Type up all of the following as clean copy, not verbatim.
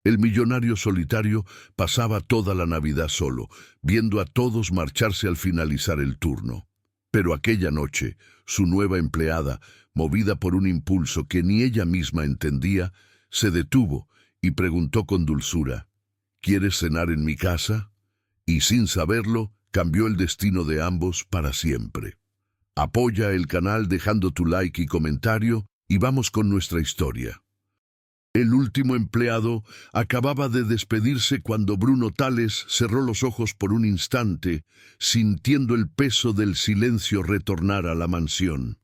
El millonario solitario pasaba toda la Navidad solo, viendo a todos marcharse al finalizar el turno. Pero aquella noche, su nueva empleada, movida por un impulso que ni ella misma entendía, se detuvo y preguntó con dulzura: ¿Quieres cenar en mi casa? Y sin saberlo, cambió el destino de ambos para siempre. Apoya el canal dejando tu like y comentario y vamos con nuestra historia. El último empleado acababa de despedirse cuando Bruno Tales cerró los ojos por un instante, sintiendo el peso del silencio retornar a la mansión.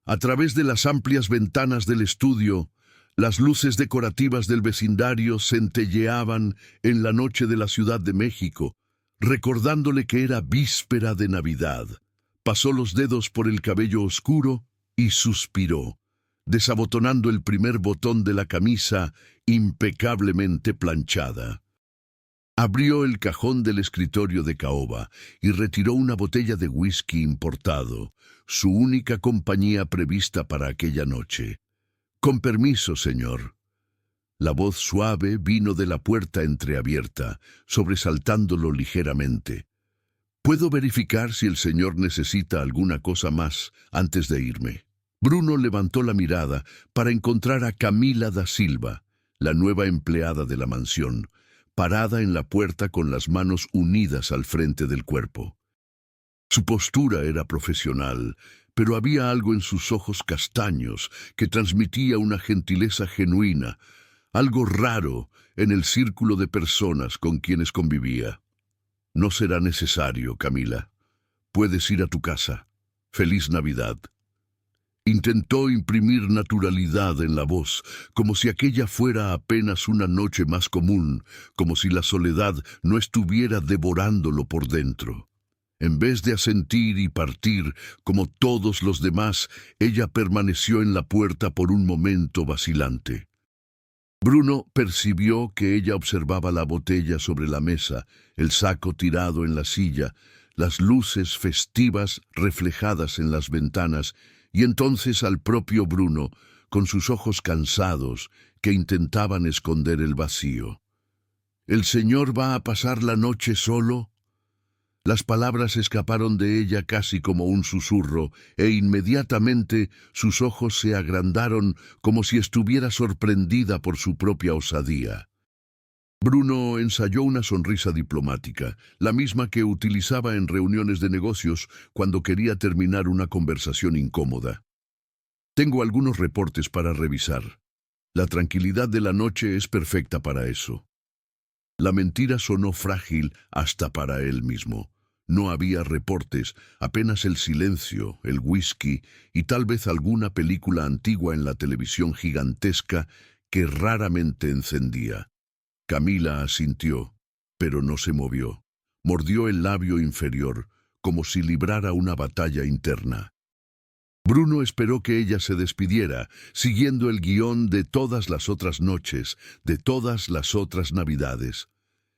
A través de las amplias ventanas del estudio, las luces decorativas del vecindario centelleaban en la noche de la Ciudad de México, recordándole que era víspera de Navidad. Pasó los dedos por el cabello oscuro y suspiró, desabotonando el primer botón de la camisa impecablemente planchada. Abrió el cajón del escritorio de caoba y retiró una botella de whisky importado, su única compañía prevista para aquella noche. «Con permiso, señor». La voz suave vino de la puerta entreabierta, sobresaltándolo ligeramente. «¿Puedo verificar si el señor necesita alguna cosa más antes de irme?» Bruno levantó la mirada para encontrar a Camila da Silva, la nueva empleada de la mansión, parada en la puerta con las manos unidas al frente del cuerpo. Su postura era profesional, pero había algo en sus ojos castaños que transmitía una gentileza genuina, algo raro en el círculo de personas con quienes convivía. «No será necesario, Camila. Puedes ir a tu casa. Feliz Navidad». Intentó imprimir naturalidad en la voz, como si aquella fuera apenas una noche más común, como si la soledad no estuviera devorándolo por dentro. En vez de asentir y partir, como todos los demás, ella permaneció en la puerta por un momento vacilante. Bruno percibió que ella observaba la botella sobre la mesa, el saco tirado en la silla, las luces festivas reflejadas en las ventanas, y entonces al propio Bruno, con sus ojos cansados, que intentaban esconder el vacío. «¿El señor va a pasar la noche solo?» Las palabras escaparon de ella casi como un susurro, e inmediatamente sus ojos se agrandaron como si estuviera sorprendida por su propia osadía. Bruno ensayó una sonrisa diplomática, la misma que utilizaba en reuniones de negocios cuando quería terminar una conversación incómoda. «Tengo algunos reportes para revisar. La tranquilidad de la noche es perfecta para eso». La mentira sonó frágil hasta para él mismo. No había reportes, apenas el silencio, el whisky y tal vez alguna película antigua en la televisión gigantesca que raramente encendía. Camila asintió, pero no se movió. Mordió el labio inferior, como si librara una batalla interna. Bruno esperó que ella se despidiera, siguiendo el guión de todas las otras noches, de todas las otras Navidades.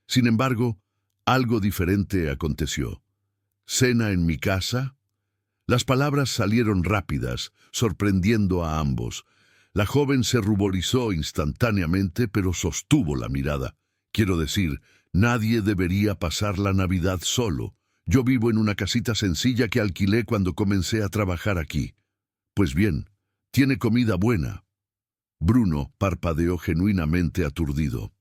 Sin embargo, algo diferente aconteció. «¿Cena en mi casa?» Las palabras salieron rápidas, sorprendiendo a ambos. La joven se ruborizó instantáneamente, pero sostuvo la mirada. «Quiero decir, nadie debería pasar la Navidad solo. Yo vivo en una casita sencilla que alquilé cuando comencé a trabajar aquí». «Pues bien, tiene comida buena». Bruno parpadeó genuinamente aturdido.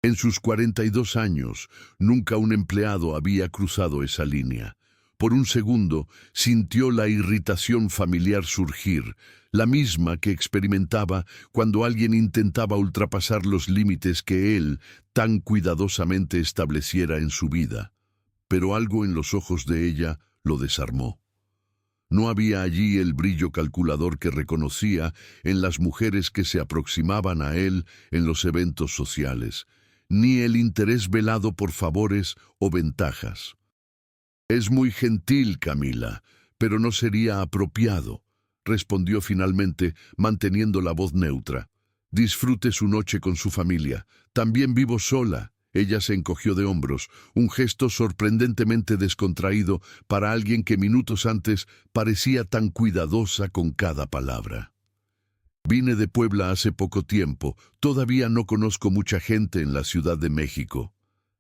En sus 42 años, nunca un empleado había cruzado esa línea. Por un segundo, sintió la irritación familiar surgir, la misma que experimentaba cuando alguien intentaba ultrapasar los límites que él tan cuidadosamente estableciera en su vida. Pero algo en los ojos de ella lo desarmó. No había allí el brillo calculador que reconocía en las mujeres que se aproximaban a él en los eventos sociales, ni el interés velado por favores o ventajas. «Es muy gentil, Camila, pero no sería apropiado», respondió finalmente, manteniendo la voz neutra. «Disfrute su noche con su familia. También vivo sola». Ella se encogió de hombros, un gesto sorprendentemente descontraído para alguien que minutos antes parecía tan cuidadosa con cada palabra. Vine de Puebla hace poco tiempo. Todavía no conozco mucha gente en la Ciudad de México.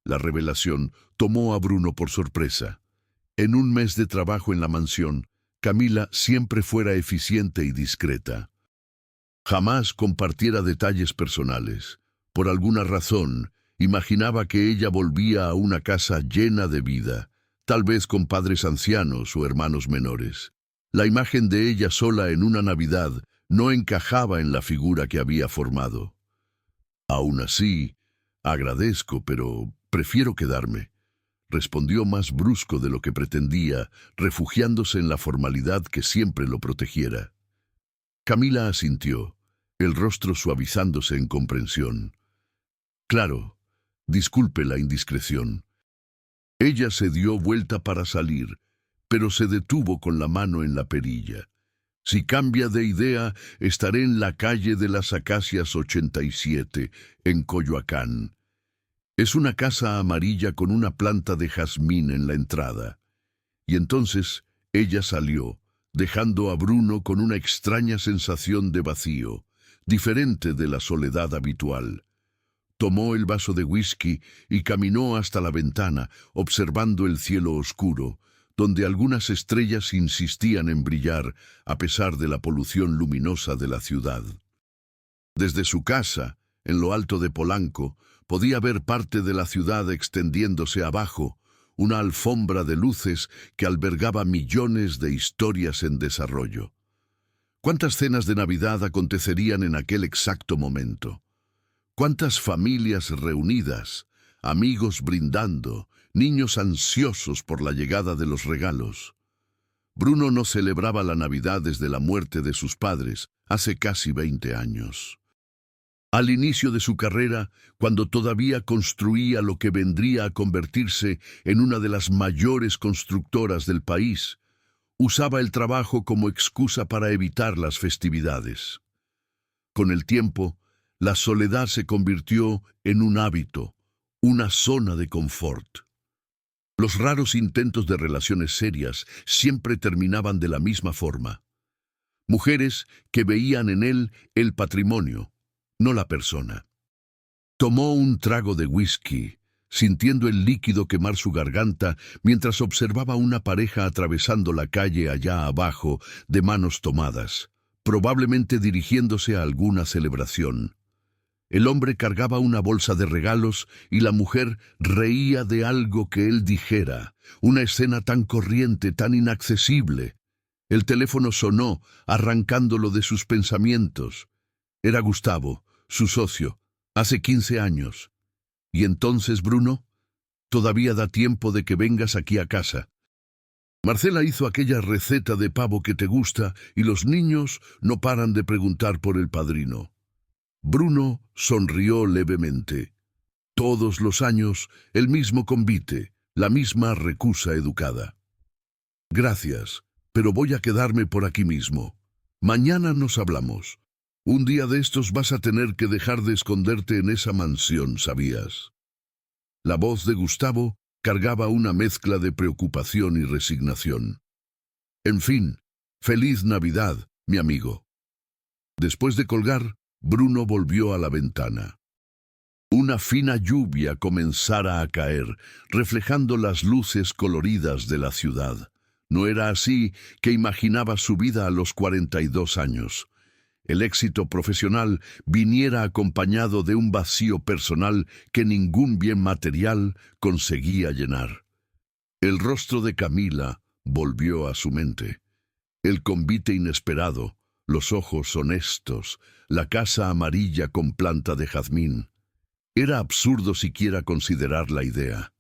La revelación tomó a Bruno por sorpresa. En un mes de trabajo en la mansión, Camila siempre fuera eficiente y discreta. Jamás compartiera detalles personales. Por alguna razón, imaginaba que ella volvía a una casa llena de vida, tal vez con padres ancianos o hermanos menores. La imagen de ella sola en una Navidad no encajaba en la figura que había formado. Aún así, agradezco, pero prefiero quedarme, respondió más brusco de lo que pretendía, refugiándose en la formalidad que siempre lo protegiera. Camila asintió, el rostro suavizándose en comprensión. Claro, disculpe la indiscreción. Ella se dio vuelta para salir, pero se detuvo con la mano en la perilla. Si cambia de idea, estaré en la calle de las Acacias 87, en Coyoacán. Es una casa amarilla con una planta de jazmín en la entrada. Y entonces ella salió, dejando a Bruno con una extraña sensación de vacío, diferente de la soledad habitual. Tomó el vaso de whisky y caminó hasta la ventana, observando el cielo oscuro, donde algunas estrellas insistían en brillar a pesar de la polución luminosa de la ciudad. Desde su casa, en lo alto de Polanco, podía ver parte de la ciudad extendiéndose abajo, una alfombra de luces que albergaba millones de historias en desarrollo. ¿Cuántas cenas de Navidad acontecerían en aquel exacto momento? ¿Cuántas familias reunidas, amigos brindando, niños ansiosos por la llegada de los regalos? Bruno no celebraba la Navidad desde la muerte de sus padres, hace casi 20 años. Al inicio de su carrera, cuando todavía construía lo que vendría a convertirse en una de las mayores constructoras del país, usaba el trabajo como excusa para evitar las festividades. Con el tiempo, la soledad se convirtió en un hábito, una zona de confort. Los raros intentos de relaciones serias siempre terminaban de la misma forma. Mujeres que veían en él el patrimonio, no la persona. Tomó un trago de whisky, sintiendo el líquido quemar su garganta mientras observaba una pareja atravesando la calle allá abajo de manos tomadas, probablemente dirigiéndose a alguna celebración. El hombre cargaba una bolsa de regalos y la mujer reía de algo que él dijera, una escena tan corriente, tan inaccesible. El teléfono sonó, arrancándolo de sus pensamientos. Era Gustavo, su socio, hace 15 años. ¿Y entonces, Bruno? Todavía da tiempo de que vengas aquí a casa. Marcela hizo aquella receta de pavo que te gusta y los niños no paran de preguntar por el padrino. Bruno sonrió levemente. Todos los años, el mismo convite, la misma recusa educada. Gracias, pero voy a quedarme por aquí mismo. Mañana nos hablamos. Un día de estos vas a tener que dejar de esconderte en esa mansión, ¿sabías? La voz de Gustavo cargaba una mezcla de preocupación y resignación. En fin, feliz Navidad, mi amigo. Después de colgar, Bruno volvió a la ventana. Una fina lluvia comenzara a caer, reflejando las luces coloridas de la ciudad. No era así que imaginaba su vida a los 42 años. El éxito profesional viniera acompañado de un vacío personal que ningún bien material conseguía llenar. El rostro de Camila volvió a su mente. El convite inesperado, los ojos honestos, la casa amarilla con planta de jazmín. Era absurdo siquiera considerar la idea.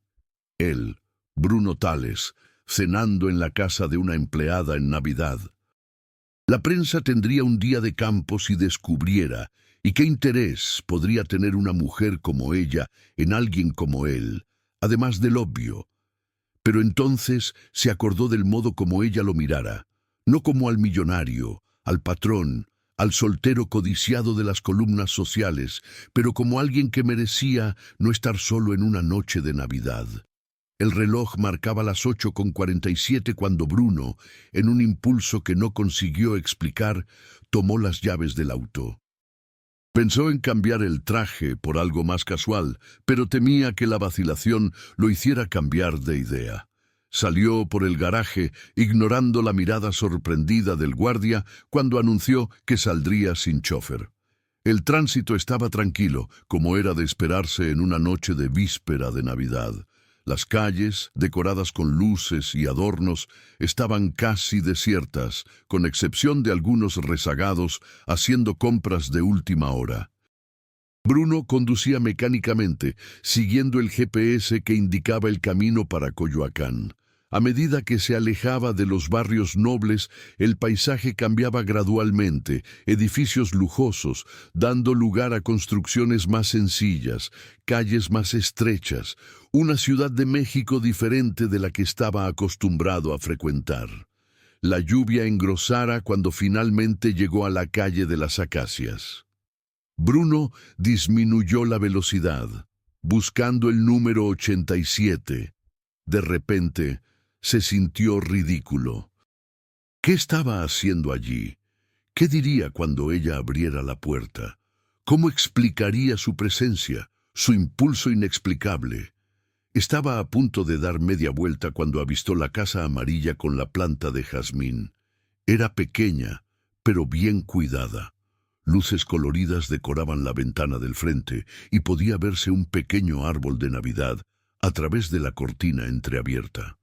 Él, Bruno Tales, cenando en la casa de una empleada en Navidad. La prensa tendría un día de campo si descubriera, y qué interés podría tener una mujer como ella en alguien como él, además del obvio. Pero entonces se acordó del modo como ella lo mirara, no como al millonario, al patrón, al soltero codiciado de las columnas sociales, pero como alguien que merecía no estar solo en una noche de Navidad. El reloj marcaba las 8:47 cuando Bruno, en un impulso que no consiguió explicar, tomó las llaves del auto. Pensó en cambiar el traje por algo más casual, pero temía que la vacilación lo hiciera cambiar de idea. Salió por el garaje, ignorando la mirada sorprendida del guardia cuando anunció que saldría sin chofer. El tránsito estaba tranquilo, como era de esperarse en una noche de víspera de Navidad. Las calles, decoradas con luces y adornos, estaban casi desiertas, con excepción de algunos rezagados haciendo compras de última hora. Bruno conducía mecánicamente, siguiendo el GPS que indicaba el camino para Coyoacán. A medida que se alejaba de los barrios nobles, el paisaje cambiaba gradualmente, edificios lujosos, dando lugar a construcciones más sencillas, calles más estrechas, una Ciudad de México diferente de la que estaba acostumbrado a frecuentar. La lluvia engrosara cuando finalmente llegó a la calle de las Acacias. Bruno disminuyó la velocidad, buscando el número 87. De repente, se sintió ridículo. ¿Qué estaba haciendo allí? ¿Qué diría cuando ella abriera la puerta? ¿Cómo explicaría su presencia, su impulso inexplicable? Estaba a punto de dar media vuelta cuando avistó la casa amarilla con la planta de jazmín. Era pequeña, pero bien cuidada. Luces coloridas decoraban la ventana del frente y podía verse un pequeño árbol de Navidad a través de la cortina entreabierta.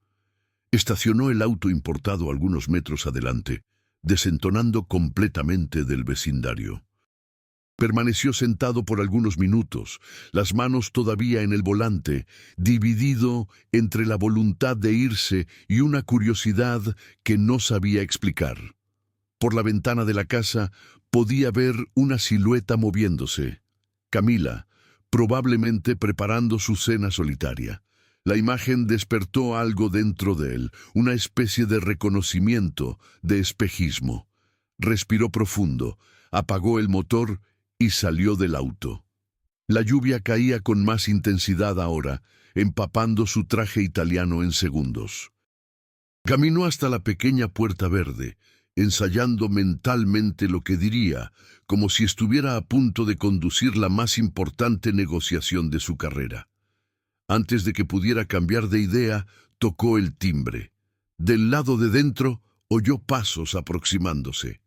Estacionó el auto importado algunos metros adelante, desentonando completamente del vecindario. Permaneció sentado por algunos minutos, las manos todavía en el volante, dividido entre la voluntad de irse y una curiosidad que no sabía explicar. Por la ventana de la casa podía ver una silueta moviéndose. Camila, probablemente preparando su cena solitaria. La imagen despertó algo dentro de él, una especie de reconocimiento, de espejismo. Respiró profundo, apagó el motor y salió del auto. La lluvia caía con más intensidad ahora, empapando su traje italiano en segundos. Caminó hasta la pequeña puerta verde, ensayando mentalmente lo que diría, como si estuviera a punto de conducir la más importante negociación de su carrera. Antes de que pudiera cambiar de idea, tocó el timbre. Del lado de dentro, oyó pasos aproximándose.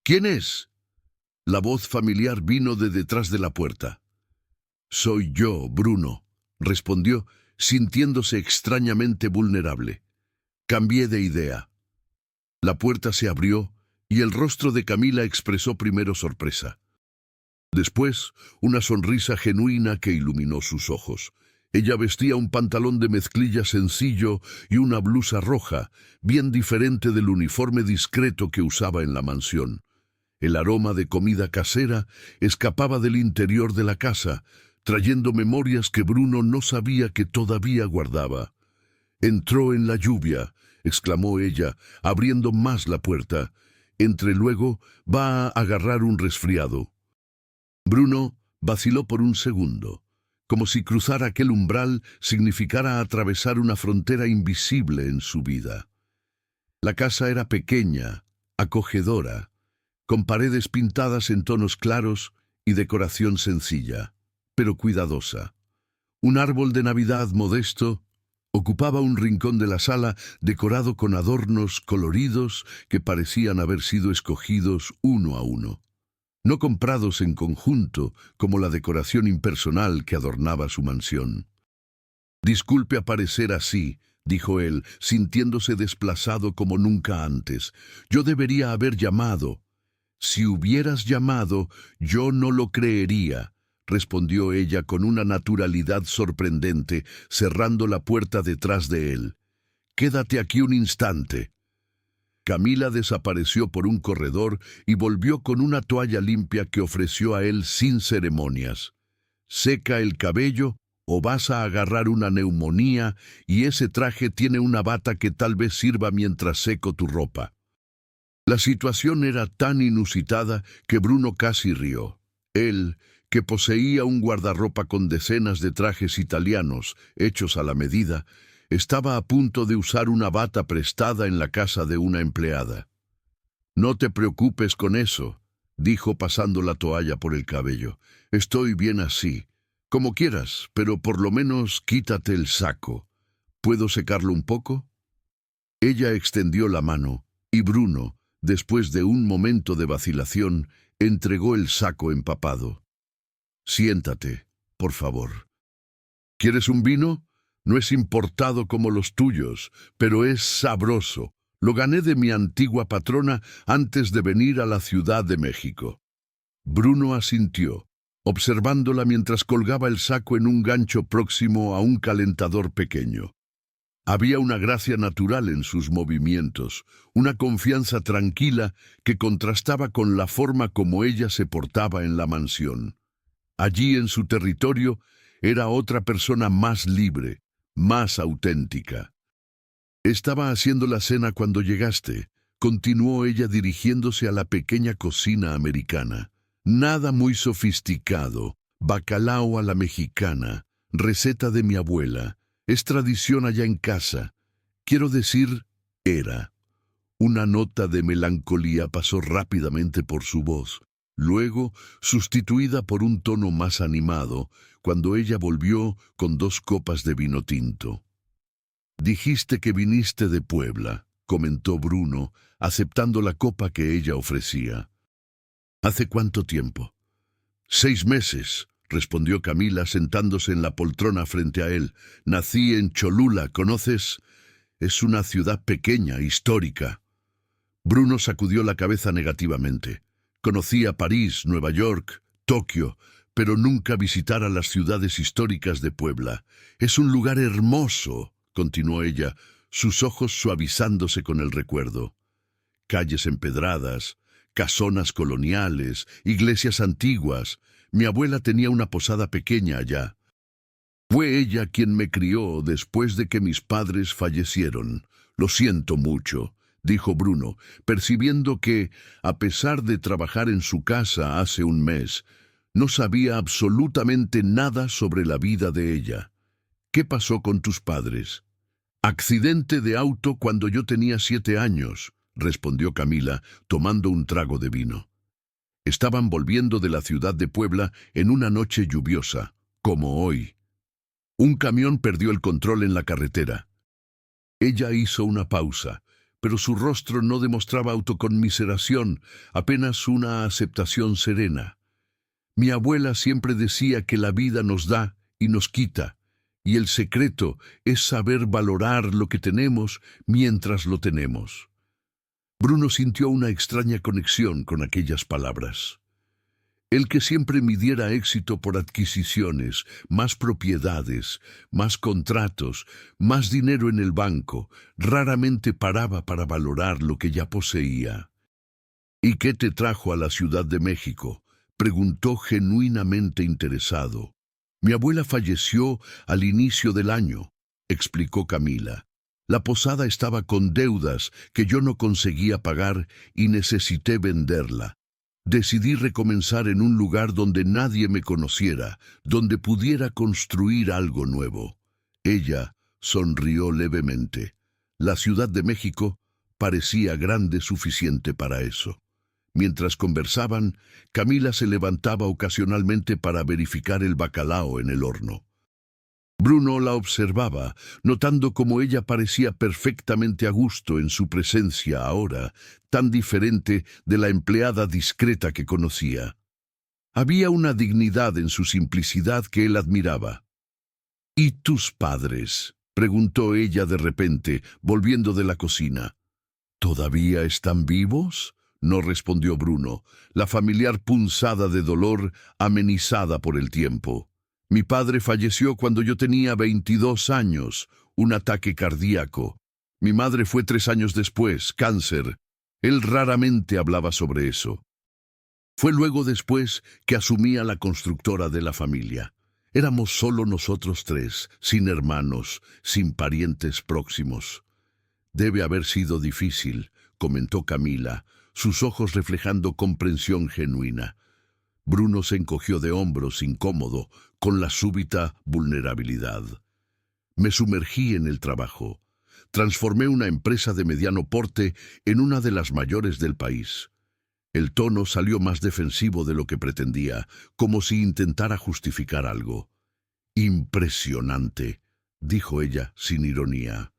«¿Quién es?». La voz familiar vino de detrás de la puerta. «Soy yo, Bruno», respondió, sintiéndose extrañamente vulnerable. «Cambié de idea». La puerta se abrió y el rostro de Camila expresó primero sorpresa. Después, una sonrisa genuina que iluminó sus ojos. Ella vestía un pantalón de mezclilla sencillo y una blusa roja, bien diferente del uniforme discreto que usaba en la mansión. El aroma de comida casera escapaba del interior de la casa, trayendo memorias que Bruno no sabía que todavía guardaba. «Entró en la lluvia», exclamó ella, abriendo más la puerta. «Entre luego, va a agarrar un resfriado». Bruno vaciló por un segundo, como si cruzar aquel umbral significara atravesar una frontera invisible en su vida. La casa era pequeña, acogedora, con paredes pintadas en tonos claros y decoración sencilla, pero cuidadosa. Un árbol de Navidad modesto ocupaba un rincón de la sala decorado con adornos coloridos que parecían haber sido escogidos uno a uno, no comprados en conjunto como la decoración impersonal que adornaba su mansión. «Disculpe aparecer así», dijo él, sintiéndose desplazado como nunca antes. «Yo debería haber llamado». «Si hubieras llamado, yo no lo creería», respondió ella con una naturalidad sorprendente, cerrando la puerta detrás de él. «Quédate aquí un instante». Camila desapareció por un corredor y volvió con una toalla limpia que ofreció a él sin ceremonias. «Seca el cabello o vas a agarrar una neumonía y ese traje tiene una bata que tal vez sirva mientras seco tu ropa». La situación era tan inusitada que Bruno casi rió. Él, que poseía un guardarropa con decenas de trajes italianos hechos a la medida, Estaba a punto de usar una bata prestada en la casa de una empleada. «No te preocupes con eso», dijo pasando la toalla por el cabello. «Estoy bien así. Como quieras, pero por lo menos quítate el saco. ¿Puedo secarlo un poco?» Ella extendió la mano, y Bruno, después de un momento de vacilación, entregó el saco empapado. «Siéntate, por favor. ¿Quieres un vino? No es importado como los tuyos, pero es sabroso. Lo gané de mi antigua patrona antes de venir a la Ciudad de México». Bruno asintió, observándola mientras colgaba el saco en un gancho próximo a un calentador pequeño. Había una gracia natural en sus movimientos, una confianza tranquila que contrastaba con la forma como ella se portaba en la mansión. Allí en su territorio era otra persona más libre, más auténtica. «Estaba haciendo la cena cuando llegaste», continuó ella dirigiéndose a la pequeña cocina americana. «Nada muy sofisticado, bacalao a la mexicana, receta de mi abuela. Es tradición allá en casa. Quiero decir, era». Una nota de melancolía pasó rápidamente por su voz, luego sustituida por un tono más animado, cuando ella volvió con 2 copas de vino tinto. «Dijiste que viniste de Puebla», comentó Bruno, aceptando la copa que ella ofrecía. «¿Hace cuánto tiempo?» «6 meses», respondió Camila sentándose en la poltrona frente a él. «Nací en Cholula, ¿conoces? Es una ciudad pequeña, histórica». Bruno sacudió la cabeza negativamente. Conocía París, Nueva York, Tokio, pero nunca visitara las ciudades históricas de Puebla. «Es un lugar hermoso», continuó ella, sus ojos suavizándose con el recuerdo. «Calles empedradas, casonas coloniales, iglesias antiguas. Mi abuela tenía una posada pequeña allá. Fue ella quien me crió después de que mis padres fallecieron. Lo siento mucho», dijo Bruno, percibiendo que, a pesar de trabajar en su casa hace un mes, no sabía absolutamente nada sobre la vida de ella. «¿Qué pasó con tus padres?» «Accidente de auto cuando yo tenía 7 años», respondió Camila, tomando un trago de vino. Estaban volviendo de la ciudad de Puebla en una noche lluviosa, como hoy. Un camión perdió el control en la carretera. Ella hizo una pausa, pero su rostro no demostraba autoconmiseración, apenas una aceptación serena. «Mi abuela siempre decía que la vida nos da y nos quita, y el secreto es saber valorar lo que tenemos mientras lo tenemos». Bruno sintió una extraña conexión con aquellas palabras. El que siempre midiera éxito por adquisiciones, más propiedades, más contratos, más dinero en el banco, raramente paraba para valorar lo que ya poseía. «¿Y qué te trajo a la Ciudad de México?», preguntó genuinamente interesado. «Mi abuela falleció al inicio del año», explicó Camila. «La posada estaba con deudas que yo no conseguía pagar y necesité venderla. Decidí recomenzar en un lugar donde nadie me conociera, donde pudiera construir algo nuevo». Ella sonrió levemente. La Ciudad de México parecía grande suficiente para eso. Mientras conversaban, Camila se levantaba ocasionalmente para verificar el bacalao en el horno. Bruno la observaba, notando cómo ella parecía perfectamente a gusto en su presencia ahora, tan diferente de la empleada discreta que conocía. Había una dignidad en su simplicidad que él admiraba. «¿Y tus padres?», preguntó ella de repente, volviendo de la cocina. «¿Todavía están vivos?», no respondió Bruno, la familiar punzada de dolor amenizada por el tiempo. «Mi padre falleció cuando yo tenía 22 años, un ataque cardíaco. Mi madre fue 3 años después, cáncer». Él raramente hablaba sobre eso. Fue luego después que asumía la constructora de la familia. Éramos solo nosotros 3, sin hermanos, sin parientes próximos. «Debe haber sido difícil», comentó Camila, sus ojos reflejando comprensión genuina. Bruno se encogió de hombros, incómodo, con la súbita vulnerabilidad. Me sumergí en el trabajo. Transformé una empresa de mediano porte en una de las mayores del país. El tono salió más defensivo de lo que pretendía, como si intentara justificar algo. Impresionante, dijo ella sin ironía.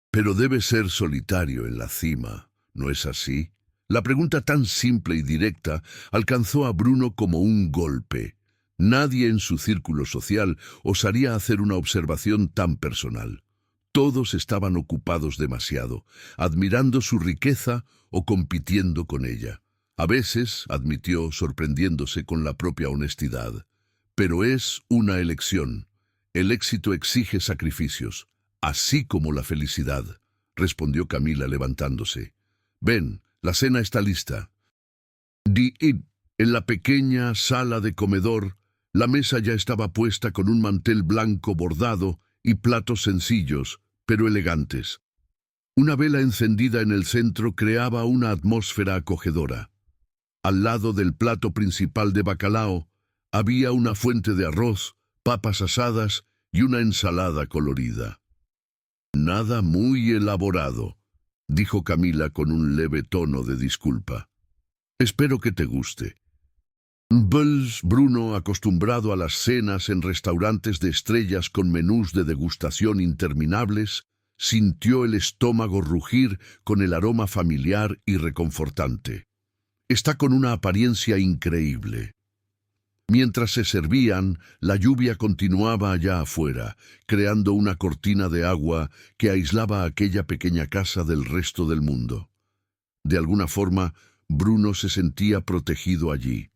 Pero debe ser solitario en la cima, ¿no es así? La pregunta tan simple y directa alcanzó a Bruno como un golpe. Nadie en su círculo social osaría hacer una observación tan personal. Todos estaban ocupados demasiado, admirando su riqueza o compitiendo con ella. A veces, admitió, sorprendiéndose con la propia honestidad. Pero es una elección. El éxito exige sacrificios, así como la felicidad, respondió Camila levantándose. Ven, la cena está lista. En la pequeña sala de comedor, la mesa ya estaba puesta con un mantel blanco bordado y platos sencillos, pero elegantes. Una vela encendida en el centro creaba una atmósfera acogedora. Al lado del plato principal de bacalao, había una fuente de arroz, papas asadas y una ensalada colorida. Nada muy elaborado, dijo Camila con un leve tono de disculpa. Espero que te guste. Bruno, acostumbrado a las cenas en restaurantes de estrellas con menús de degustación interminables, sintió el estómago rugir con el aroma familiar y reconfortante. Está con una apariencia increíble. Mientras se servían, la lluvia continuaba allá afuera, creando una cortina de agua que aislaba aquella pequeña casa del resto del mundo. De alguna forma, Bruno se sentía protegido allí,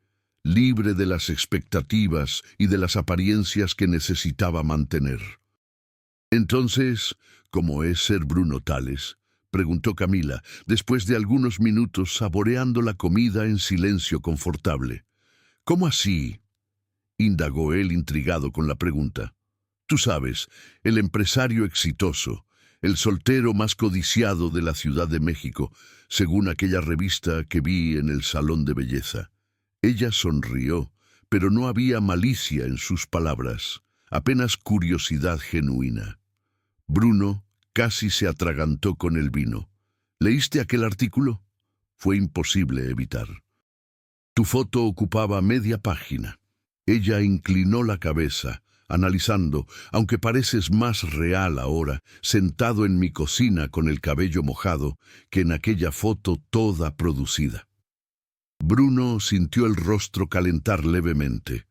libre de las expectativas y de las apariencias que necesitaba mantener. Entonces, ¿cómo es ser Bruno Tales?, preguntó Camila, después de algunos minutos saboreando la comida en silencio confortable. ¿Cómo así?, indagó él intrigado con la pregunta. Tú sabes, el empresario exitoso, el soltero más codiciado de la Ciudad de México, según aquella revista que vi en el salón de belleza. Ella sonrió, pero no había malicia en sus palabras, apenas curiosidad genuina. Bruno casi se atragantó con el vino. ¿Leíste aquel artículo? Fue imposible evitar. Tu foto ocupaba media página. Ella inclinó la cabeza, analizando, aunque pareces más real ahora, sentado en mi cocina con el cabello mojado, que en aquella foto toda producida. Bruno sintió el rostro calentar levemente.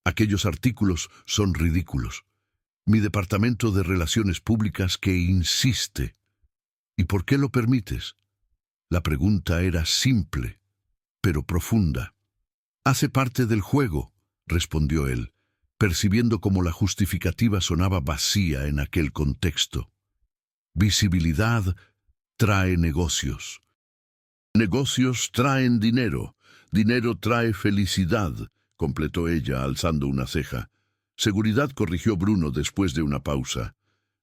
Aquellos artículos son ridículos. Mi departamento de Relaciones Públicas que insiste. ¿Y por qué lo permites? La pregunta era simple, pero profunda. Hace parte del juego, respondió él, percibiendo cómo la justificativa sonaba vacía en aquel contexto. Visibilidad trae negocios. Negocios traen dinero. Dinero trae felicidad, completó ella, alzando una ceja. Seguridad, corrigió Bruno después de una pausa.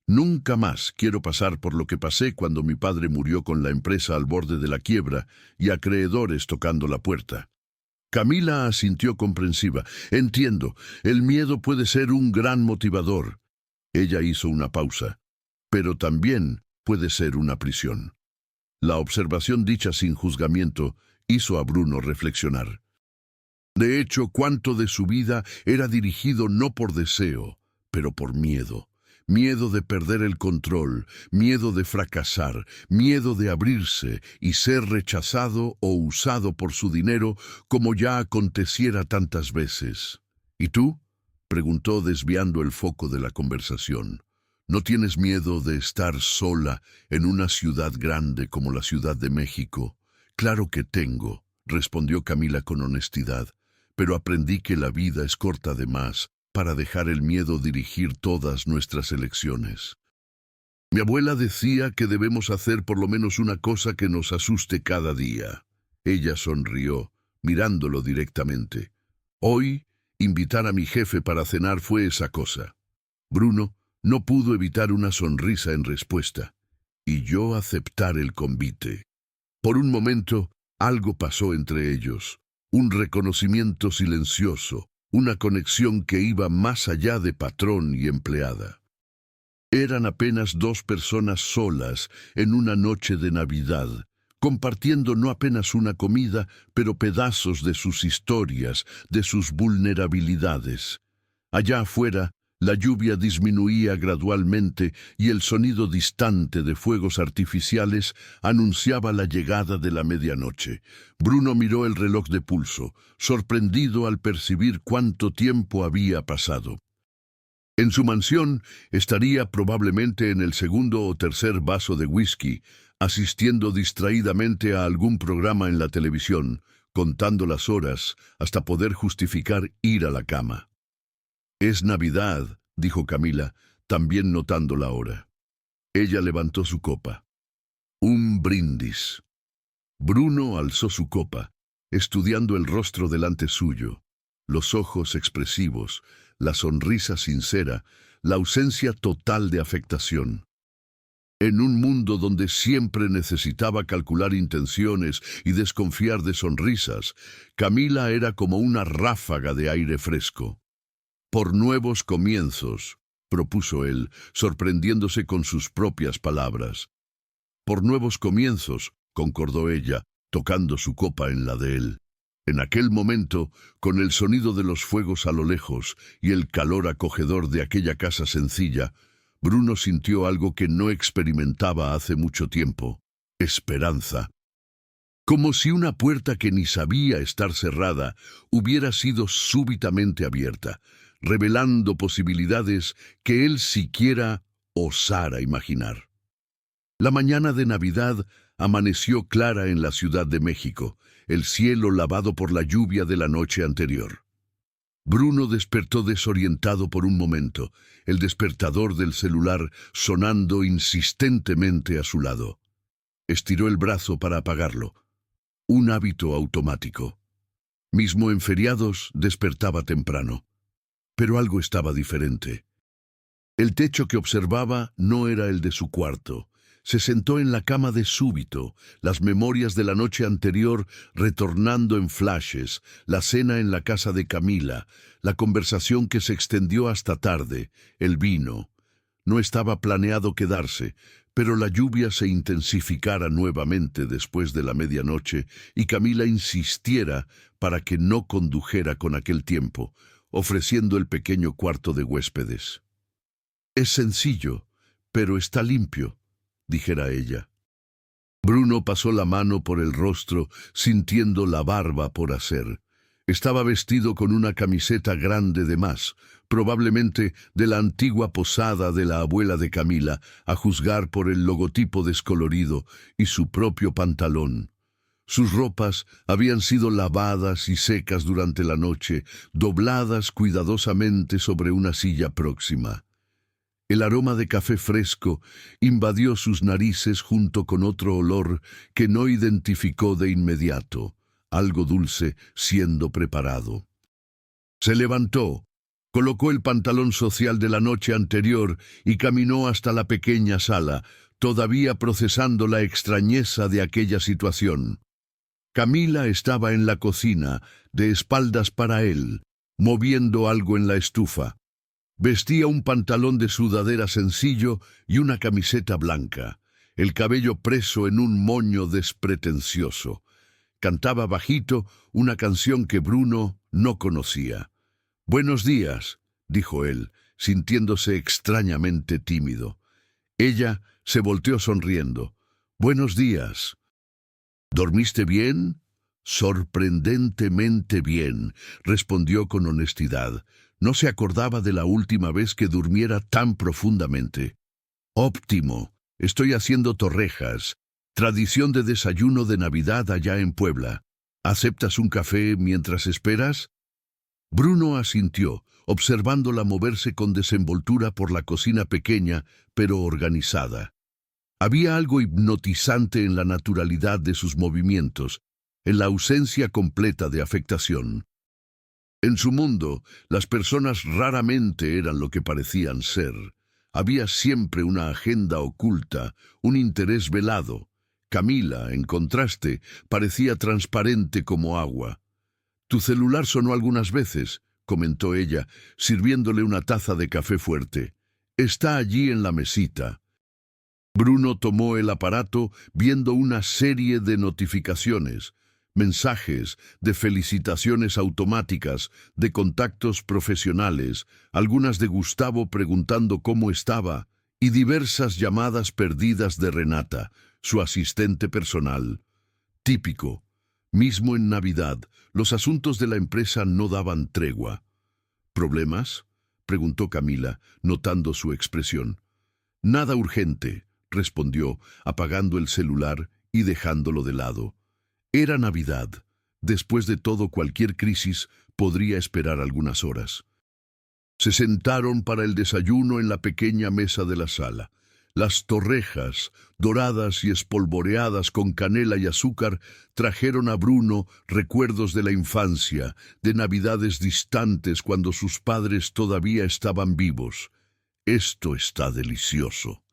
Nunca más quiero pasar por lo que pasé cuando mi padre murió con la empresa al borde de la quiebra y acreedores tocando la puerta. Camila asintió comprensiva. Entiendo, el miedo puede ser un gran motivador. Ella hizo una pausa. Pero también puede ser una prisión. La observación dicha sin juzgamiento hizo a Bruno reflexionar. De hecho, cuánto de su vida era dirigido no por deseo, pero por miedo. Miedo de perder el control, miedo de fracasar, miedo de abrirse y ser rechazado o usado por su dinero como ya aconteciera tantas veces. ¿Y tú?, preguntó desviando el foco de la conversación. ¿No tienes miedo de estar sola en una ciudad grande como la Ciudad de México? Claro que tengo, respondió Camila con honestidad, pero aprendí que la vida es corta de más para dejar el miedo dirigir todas nuestras elecciones. Mi abuela decía que debemos hacer por lo menos una cosa que nos asuste cada día. Ella sonrió, mirándolo directamente. Hoy, invitar a mi jefe para cenar fue esa cosa. Bruno no pudo evitar una sonrisa en respuesta, y yo aceptar el convite. Por un momento, algo pasó entre ellos, un reconocimiento silencioso, una conexión que iba más allá de patrón y empleada. Eran apenas dos personas solas en una noche de Navidad, compartiendo no apenas una comida, pero pedazos de sus historias, de sus vulnerabilidades. Allá afuera, la lluvia disminuía gradualmente y el sonido distante de fuegos artificiales anunciaba la llegada de la medianoche. Bruno miró el reloj de pulso, sorprendido al percibir cuánto tiempo había pasado. En su mansión estaría probablemente en el segundo o tercer vaso de whisky, asistiendo distraídamente a algún programa en la televisión, contando las horas hasta poder justificar ir a la cama. «Es Navidad», dijo Camila, también notando la hora. Ella levantó su copa. Un brindis. Bruno alzó su copa, estudiando el rostro delante suyo, los ojos expresivos, la sonrisa sincera, la ausencia total de afectación. En un mundo donde siempre necesitaba calcular intenciones y desconfiar de sonrisas, Camila era como una ráfaga de aire fresco. «Por nuevos comienzos», propuso él, sorprendiéndose con sus propias palabras. «Por nuevos comienzos», concordó ella, tocando su copa en la de él. En aquel momento, con el sonido de los fuegos a lo lejos y el calor acogedor de aquella casa sencilla, Bruno sintió algo que no experimentaba hace mucho tiempo: esperanza. Como si una puerta que ni sabía estar cerrada hubiera sido súbitamente abierta, revelando posibilidades que él siquiera osara imaginar. La mañana de Navidad amaneció clara en la Ciudad de México, el cielo lavado por la lluvia de la noche anterior. Bruno despertó desorientado por un momento, el despertador del celular sonando insistentemente a su lado. Estiró el brazo para apagarlo. Un hábito automático. Mismo en feriados despertaba temprano. Pero algo estaba diferente. El techo que observaba no era el de su cuarto. Se sentó en la cama de súbito, las memorias de la noche anterior retornando en flashes, la cena en la casa de Camila, la conversación que se extendió hasta tarde, el vino. No estaba planeado quedarse, pero la lluvia se intensificara nuevamente después de la medianoche y Camila insistiera para que no condujera con aquel tiempo, ofreciendo el pequeño cuarto de huéspedes. «Es sencillo, pero está limpio», dijera ella. Bruno pasó la mano por el rostro, sintiendo la barba por hacer. Estaba vestido con una camiseta grande de más, probablemente de la antigua posada de la abuela de Camila, a juzgar por el logotipo descolorido y su propio pantalón. Sus ropas habían sido lavadas y secas durante la noche, dobladas cuidadosamente sobre una silla próxima. El aroma de café fresco invadió sus narices junto con otro olor que no identificó de inmediato, algo dulce siendo preparado. Se levantó, colocó el pantalón social de la noche anterior y caminó hasta la pequeña sala, todavía procesando la extrañeza de aquella situación. Camila estaba en la cocina, de espaldas para él, moviendo algo en la estufa. Vestía un pantalón de sudadera sencillo y una camiseta blanca, el cabello preso en un moño despretencioso. Cantaba bajito una canción que Bruno no conocía. «Buenos días», dijo él, sintiéndose extrañamente tímido. Ella se volteó sonriendo. «Buenos días». «¿Dormiste bien?» «Sorprendentemente bien», respondió con honestidad. No se acordaba de la última vez que durmiera tan profundamente. «Óptimo. Estoy haciendo torrejas, tradición de desayuno de Navidad allá en Puebla. ¿Aceptas un café mientras esperas?» Bruno asintió, observándola moverse con desenvoltura por la cocina pequeña, pero organizada. Había algo hipnotizante en la naturalidad de sus movimientos, en la ausencia completa de afectación. En su mundo, las personas raramente eran lo que parecían ser. Había siempre una agenda oculta, un interés velado. Camila, en contraste, parecía transparente como agua. «Tu celular sonó algunas veces», comentó ella, sirviéndole una taza de café fuerte. Está allí en la mesita. Bruno tomó el aparato viendo una serie de notificaciones, mensajes de felicitaciones automáticas, de contactos profesionales, algunas de Gustavo preguntando cómo estaba, y diversas llamadas perdidas de Renata, su asistente personal. Típico. Mismo en Navidad, los asuntos de la empresa no daban tregua. ¿Problemas?, preguntó Camila, notando su expresión. Nada urgente, respondió, apagando el celular y dejándolo de lado. Era Navidad. Después de todo, cualquier crisis podría esperar algunas horas. Se sentaron para el desayuno en la pequeña mesa de la sala. Las torrejas, doradas y espolvoreadas con canela y azúcar, trajeron a Bruno recuerdos de la infancia, de navidades distantes cuando sus padres todavía estaban vivos. «Esto está delicioso»,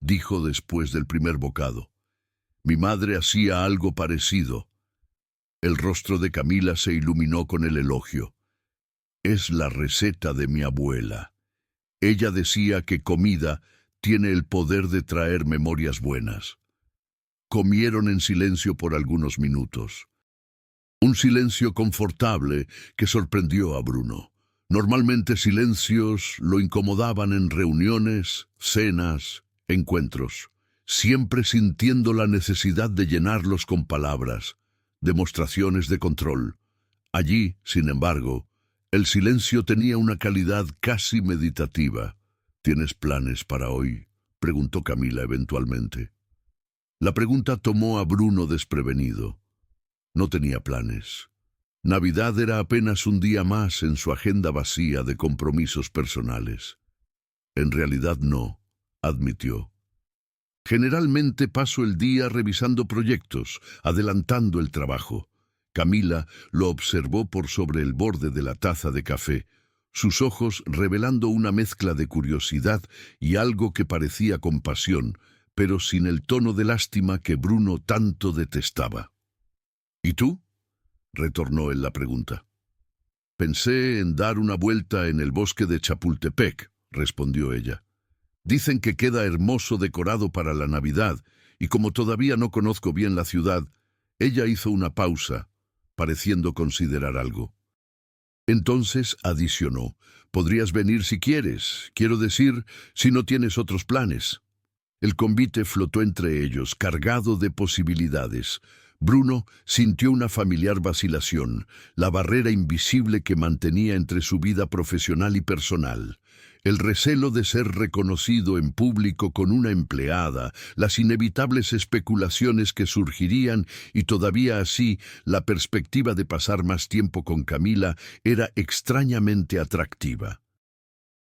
dijo después del primer bocado. «Mi madre hacía algo parecido». El rostro de Camila se iluminó con el elogio. «Es la receta de mi abuela. Ella decía que comida tiene el poder de traer memorias buenas». Comieron en silencio por algunos minutos. Un silencio confortable que sorprendió a Bruno. Normalmente silencios lo incomodaban en reuniones, cenas, encuentros, siempre sintiendo la necesidad de llenarlos con palabras, demostraciones de control. Allí, sin embargo, el silencio tenía una calidad casi meditativa. «¿Tienes planes para hoy?», preguntó Camila eventualmente. La pregunta tomó a Bruno desprevenido. No tenía planes. Navidad era apenas un día más en su agenda vacía de compromisos personales. «En realidad no», admitió. «Generalmente paso el día revisando proyectos, adelantando el trabajo». Camila lo observó por sobre el borde de la taza de café, sus ojos revelando una mezcla de curiosidad y algo que parecía compasión, pero sin el tono de lástima que Bruno tanto detestaba. «¿Y tú?», retornó él la pregunta. «Pensé en dar una vuelta en el bosque de Chapultepec», respondió ella. «Dicen que queda hermoso decorado para la Navidad, y como todavía no conozco bien la ciudad», ella hizo una pausa, pareciendo considerar algo. Entonces adicionó: «Podrías venir si quieres, quiero decir, si no tienes otros planes». El convite flotó entre ellos, cargado de posibilidades. Bruno sintió una familiar vacilación, la barrera invisible que mantenía entre su vida profesional y personal. El recelo de ser reconocido en público con una empleada, las inevitables especulaciones que surgirían y todavía así la perspectiva de pasar más tiempo con Camila era extrañamente atractiva.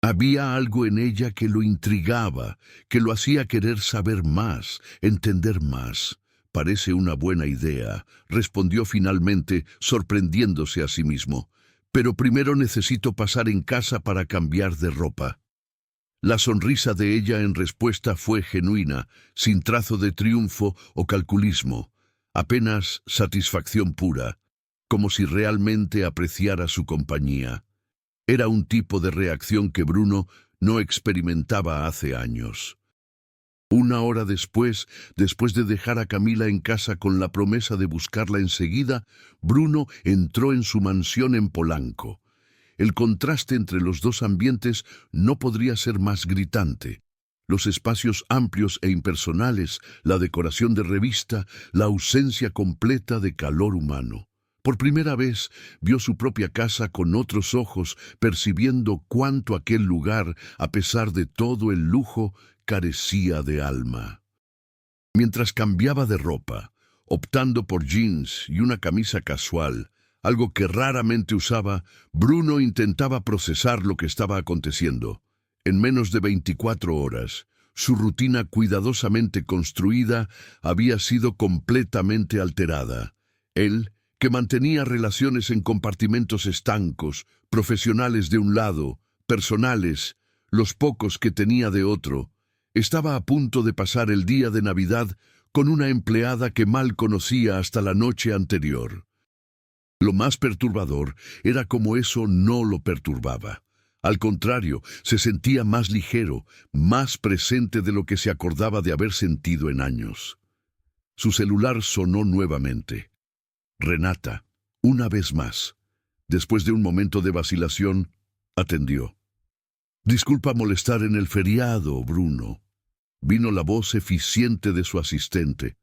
Había algo en ella que lo intrigaba, que lo hacía querer saber más, entender más. «Parece una buena idea», respondió finalmente, sorprendiéndose a sí mismo. «Pero primero necesito pasar en casa para cambiar de ropa». La sonrisa de ella en respuesta fue genuina, sin trazo de triunfo o calculismo, apenas satisfacción pura, como si realmente apreciara su compañía. Era un tipo de reacción que Bruno no experimentaba hace años. Una hora después de dejar a Camila en casa con la promesa de buscarla enseguida, Bruno entró en su mansión en Polanco. El contraste entre los dos ambientes no podría ser más gritante. Los espacios amplios e impersonales, la decoración de revista, la ausencia completa de calor humano. Por primera vez vio su propia casa con otros ojos, percibiendo cuánto aquel lugar, a pesar de todo el lujo, carecía de alma. Mientras cambiaba de ropa, optando por jeans y una camisa casual, algo que raramente usaba, Bruno intentaba procesar lo que estaba aconteciendo. En menos de 24 horas, su rutina cuidadosamente construida había sido completamente alterada. Él, que mantenía relaciones en compartimentos estancos, profesionales de un lado, personales, los pocos que tenía de otro, estaba a punto de pasar el día de Navidad con una empleada que mal conocía hasta la noche anterior. Lo más perturbador era cómo eso no lo perturbaba. Al contrario, se sentía más ligero, más presente de lo que se acordaba de haber sentido en años. Su celular sonó nuevamente. Renata, una vez más. Después de un momento de vacilación, atendió. «Disculpa molestar en el feriado, Bruno». Vino la voz eficiente de su asistente.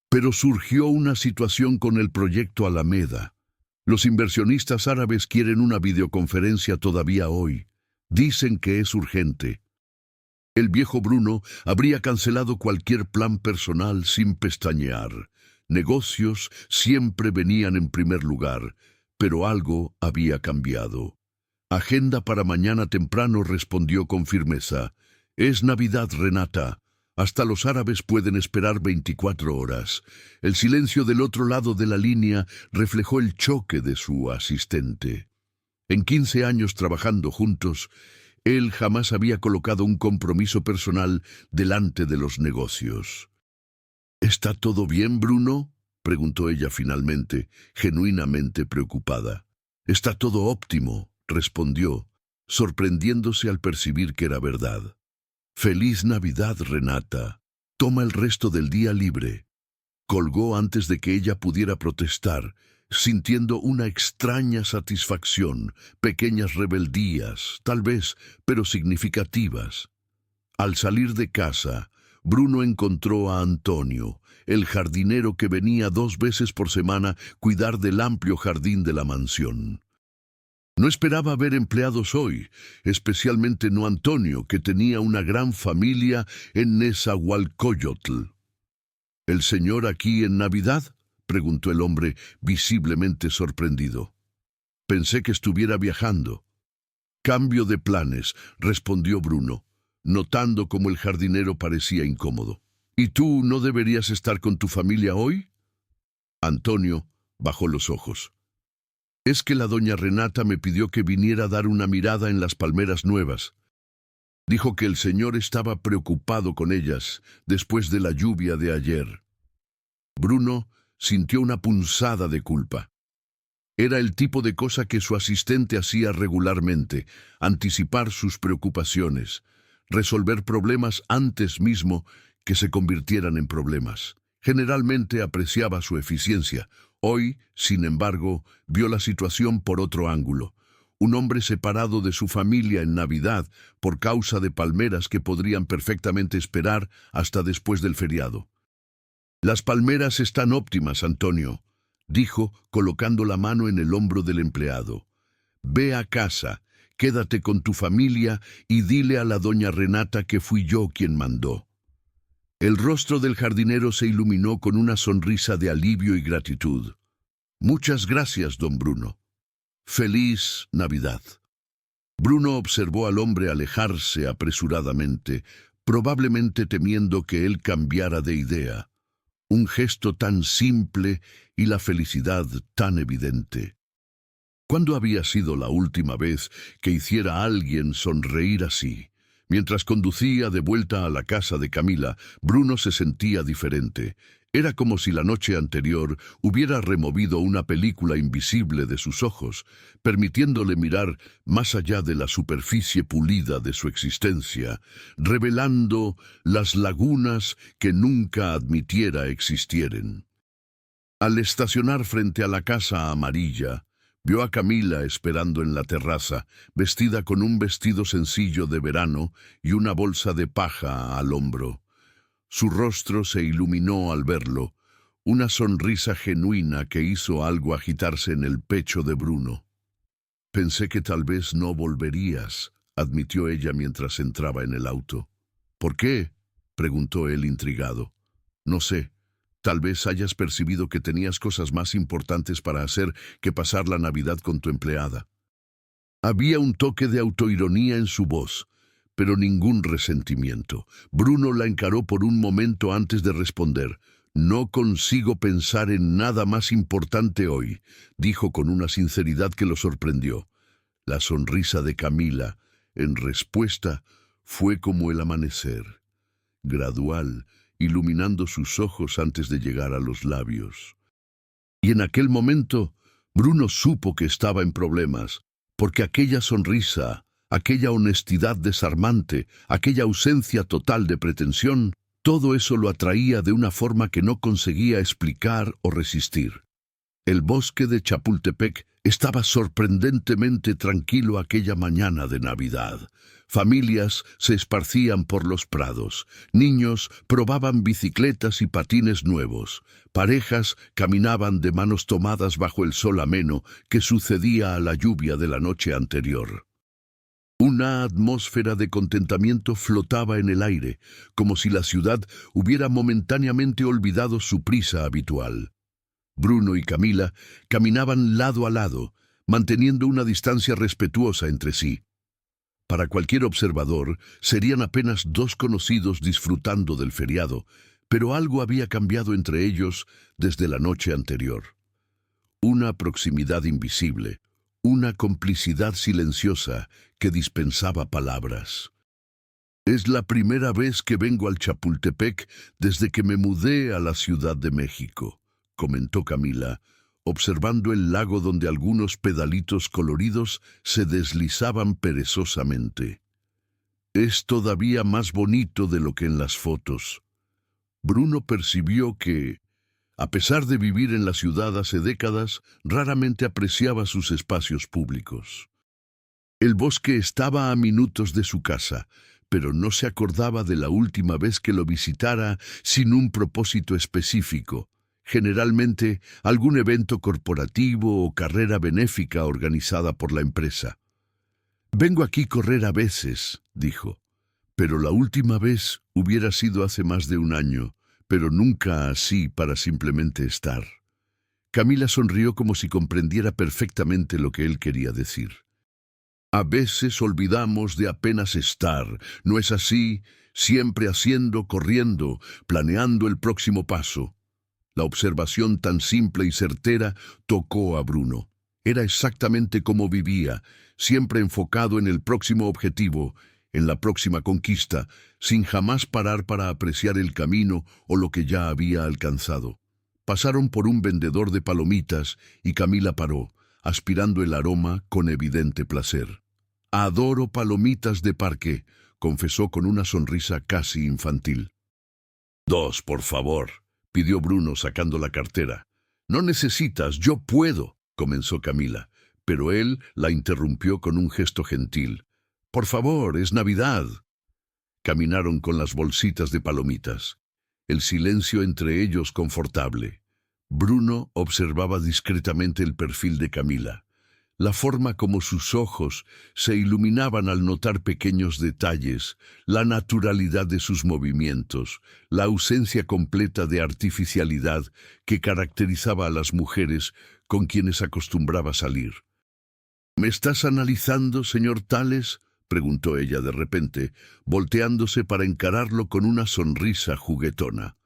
Pero surgió una situación con el proyecto Alameda. Los inversionistas árabes quieren una videoconferencia todavía hoy. Dicen que es urgente. El viejo Bruno habría cancelado cualquier plan personal sin pestañear. Negocios siempre venían en primer lugar, pero algo había cambiado. «Agenda para mañana temprano», respondió con firmeza. «Es Navidad, Renata. Hasta los árabes pueden esperar 24 horas». El silencio del otro lado de la línea reflejó el choque de su asistente. En 15 años trabajando juntos, él jamás había colocado un compromiso personal delante de los negocios. «¿Está todo bien, Bruno?», preguntó ella finalmente, genuinamente preocupada. «Está todo óptimo», respondió, sorprendiéndose al percibir que era verdad. «Feliz Navidad, Renata. Toma el resto del día libre». Colgó antes de que ella pudiera protestar, sintiendo una extraña satisfacción, pequeñas rebeldías, tal vez, pero significativas. Al salir de casa, Bruno encontró a Antonio, el jardinero que venía 2 veces por semana cuidar del amplio jardín de la mansión. No esperaba ver empleados hoy, especialmente no Antonio, que tenía una gran familia en Nezahualcóyotl. «¿El señor aquí en Navidad?», preguntó el hombre, visiblemente sorprendido. «Pensé que estuviera viajando». «Cambio de planes», respondió Bruno, notando cómo el jardinero parecía incómodo. «¿Y tú no deberías estar con tu familia hoy?». Antonio bajó los ojos. «Es que la doña Renata me pidió que viniera a dar una mirada en las palmeras nuevas. Dijo que el señor estaba preocupado con ellas después de la lluvia de ayer». Bruno sintió una punzada de culpa. Era el tipo de cosa que su asistente hacía regularmente, anticipar sus preocupaciones, resolver problemas antes mismo que se convirtieran en problemas. Generalmente apreciaba su eficiencia. Hoy, sin embargo, vio la situación por otro ángulo. Un hombre separado de su familia en Navidad por causa de palmeras que podrían perfectamente esperar hasta después del feriado. «Las palmeras están óptimas, Antonio», dijo, colocando la mano en el hombro del empleado. «Ve a casa, quédate con tu familia y dile a la doña Renata que fui yo quien mandó». El rostro del jardinero se iluminó con una sonrisa de alivio y gratitud. «Muchas gracias, don Bruno. Feliz Navidad». Bruno observó al hombre alejarse apresuradamente, probablemente temiendo que él cambiara de idea. Un gesto tan simple y la felicidad tan evidente. ¿Cuándo había sido la última vez que hiciera a alguien sonreír así? Mientras conducía de vuelta a la casa de Camila, Bruno se sentía diferente. Era como si la noche anterior hubiera removido una película invisible de sus ojos, permitiéndole mirar más allá de la superficie pulida de su existencia, revelando las lagunas que nunca admitiera existieren. Al estacionar frente a la casa amarilla, vio a Camila esperando en la terraza, vestida con un vestido sencillo de verano y una bolsa de paja al hombro. Su rostro se iluminó al verlo, una sonrisa genuina que hizo algo agitarse en el pecho de Bruno. «Pensé que tal vez no volverías», admitió ella mientras entraba en el auto. «¿Por qué?», preguntó él intrigado. «No sé. Tal vez hayas percibido que tenías cosas más importantes para hacer que pasar la Navidad con tu empleada». Había un toque de autoironía en su voz, pero ningún resentimiento. Bruno la encaró por un momento antes de responder. «No consigo pensar en nada más importante hoy», dijo con una sinceridad que lo sorprendió. La sonrisa de Camila, en respuesta, fue como el amanecer, gradual, iluminando sus ojos antes de llegar a los labios. Y en aquel momento, Bruno supo que estaba en problemas, porque aquella sonrisa, aquella honestidad desarmante, aquella ausencia total de pretensión, todo eso lo atraía de una forma que no conseguía explicar o resistir. El bosque de Chapultepec estaba sorprendentemente tranquilo aquella mañana de Navidad. Familias se esparcían por los prados, niños probaban bicicletas y patines nuevos, parejas caminaban de manos tomadas bajo el sol ameno que sucedía a la lluvia de la noche anterior. Una atmósfera de contentamiento flotaba en el aire, como si la ciudad hubiera momentáneamente olvidado su prisa habitual. Bruno y Camila caminaban lado a lado, manteniendo una distancia respetuosa entre sí. Para cualquier observador, serían apenas dos conocidos disfrutando del feriado, pero algo había cambiado entre ellos desde la noche anterior. Una proximidad invisible, una complicidad silenciosa que dispensaba palabras. Es la primera vez que vengo al Chapultepec desde que me mudé a la Ciudad de México, comentó Camila, observando el lago donde algunos pedalitos coloridos se deslizaban perezosamente. Es todavía más bonito de lo que en las fotos. Bruno percibió que, a pesar de vivir en la ciudad hace décadas, raramente apreciaba sus espacios públicos. El bosque estaba a minutos de su casa, pero no se acordaba de la última vez que lo visitara sin un propósito específico, generalmente algún evento corporativo o carrera benéfica organizada por la empresa. «Vengo aquí a correr a veces», dijo, «pero la última vez hubiera sido hace más de un año, pero nunca así para simplemente estar». Camila sonrió como si comprendiera perfectamente lo que él quería decir. «A veces olvidamos de apenas estar, ¿no es así? Siempre haciendo, corriendo, planeando el próximo paso». La observación tan simple y certera tocó a Bruno. Era exactamente como vivía, siempre enfocado en el próximo objetivo, en la próxima conquista, sin jamás parar para apreciar el camino o lo que ya había alcanzado. Pasaron por un vendedor de palomitas y Camila paró, aspirando el aroma con evidente placer. «Adoro palomitas de parque», confesó con una sonrisa casi infantil. «Dos, por favor», pidió Bruno sacando la cartera. «No necesitas, yo puedo», comenzó Camila, pero él la interrumpió con un gesto gentil. «Por favor, es Navidad». Caminaron con las bolsitas de palomitas. El silencio entre ellos confortable. Bruno observaba discretamente el perfil de Camila. La forma como sus ojos se iluminaban al notar pequeños detalles, la naturalidad de sus movimientos, la ausencia completa de artificialidad que caracterizaba a las mujeres con quienes acostumbraba salir. «¿Me estás analizando, señor Tales?», preguntó ella de repente, volteándose para encararlo con una sonrisa juguetona.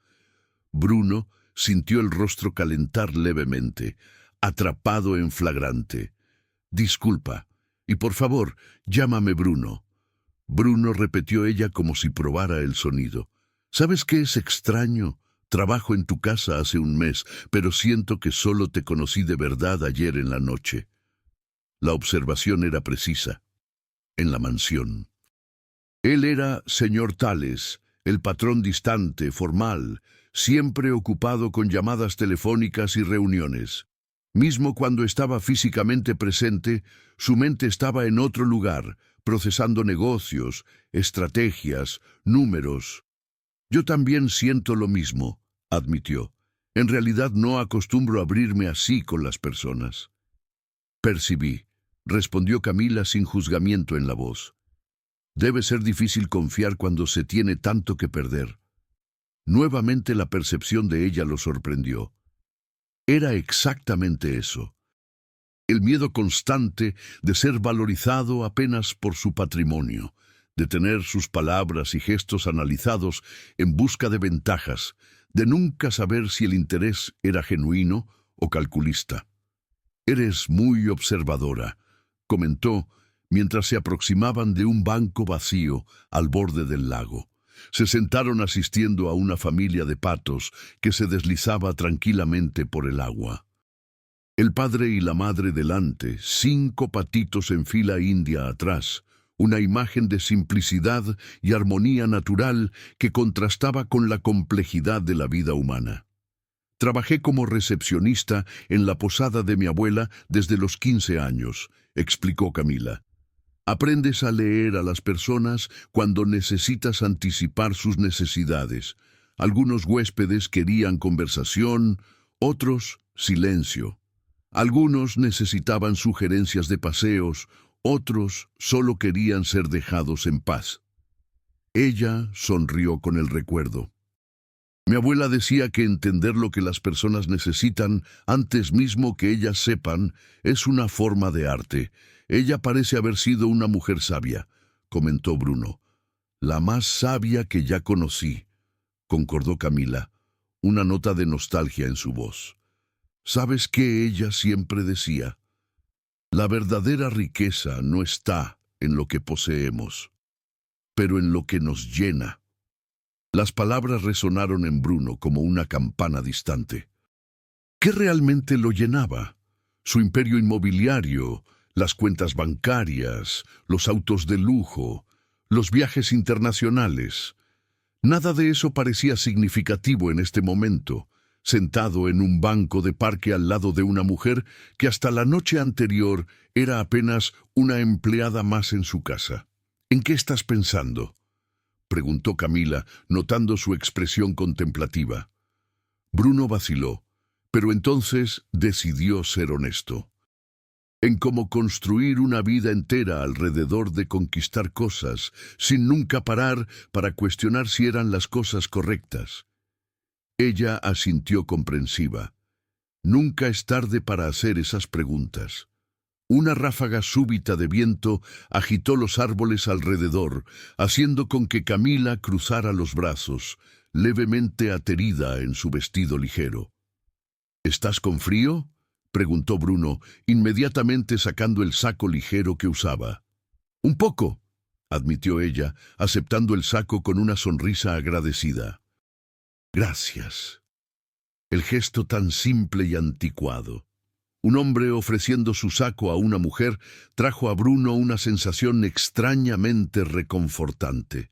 Bruno sintió el rostro calentar levemente, atrapado en flagrante. «Disculpa, y por favor, llámame Bruno». Bruno, repitió ella como si probara el sonido. «¿Sabes qué es extraño? Trabajo en tu casa hace un mes, pero siento que solo te conocí de verdad ayer en la noche». La observación era precisa. En la mansión. Él era señor Tales, el patrón distante, formal, siempre ocupado con llamadas telefónicas y reuniones. Mismo cuando estaba físicamente presente, su mente estaba en otro lugar, procesando negocios, estrategias, números. «Yo también siento lo mismo», admitió. «En realidad no acostumbro a abrirme así con las personas». «Percibí», respondió Camila sin juzgamiento en la voz. «Debe ser difícil confiar cuando se tiene tanto que perder». Nuevamente la percepción de ella lo sorprendió. Era exactamente eso. El miedo constante de ser valorizado apenas por su patrimonio, de tener sus palabras y gestos analizados en busca de ventajas, de nunca saber si el interés era genuino o calculista. «Eres muy observadora», comentó mientras se aproximaban de un banco vacío al borde del lago. Se sentaron asistiendo a una familia de patos que se deslizaba tranquilamente por el agua. El padre y la madre delante, 5 patitos en fila india atrás, una imagen de simplicidad y armonía natural que contrastaba con la complejidad de la vida humana. Trabajé como recepcionista en la posada de mi abuela desde los 15 años, explicó Camila. Aprendes a leer a las personas cuando necesitas anticipar sus necesidades. Algunos huéspedes querían conversación, otros silencio. Algunos necesitaban sugerencias de paseos, otros solo querían ser dejados en paz. Ella sonrió con el recuerdo. Mi abuela decía que entender lo que las personas necesitan antes mismo que ellas sepan es una forma de arte. Ella parece haber sido una mujer sabia, comentó Bruno. La más sabia que ya conocí, concordó Camila, una nota de nostalgia en su voz. ¿Sabes qué ella siempre decía? La verdadera riqueza no está en lo que poseemos, pero en lo que nos llena. Las palabras resonaron en Bruno como una campana distante. ¿Qué realmente lo llenaba? Su imperio inmobiliario, las cuentas bancarias, los autos de lujo, los viajes internacionales. Nada de eso parecía significativo en este momento, sentado en un banco de parque al lado de una mujer que hasta la noche anterior era apenas una empleada más en su casa. ¿En qué estás pensando?, preguntó Camila, notando su expresión contemplativa. Bruno vaciló, pero entonces decidió ser honesto. En cómo construir una vida entera alrededor de conquistar cosas, sin nunca parar para cuestionar si eran las cosas correctas. Ella asintió comprensiva. Nunca es tarde para hacer esas preguntas. Una ráfaga súbita de viento agitó los árboles alrededor, haciendo con que Camila cruzara los brazos, levemente aterida en su vestido ligero. ¿Estás con frío?, preguntó Bruno, inmediatamente sacando el saco ligero que usaba. Un poco, admitió ella, aceptando el saco con una sonrisa agradecida. Gracias. El gesto tan simple y anticuado. Un hombre ofreciendo su saco a una mujer trajo a Bruno una sensación extrañamente reconfortante.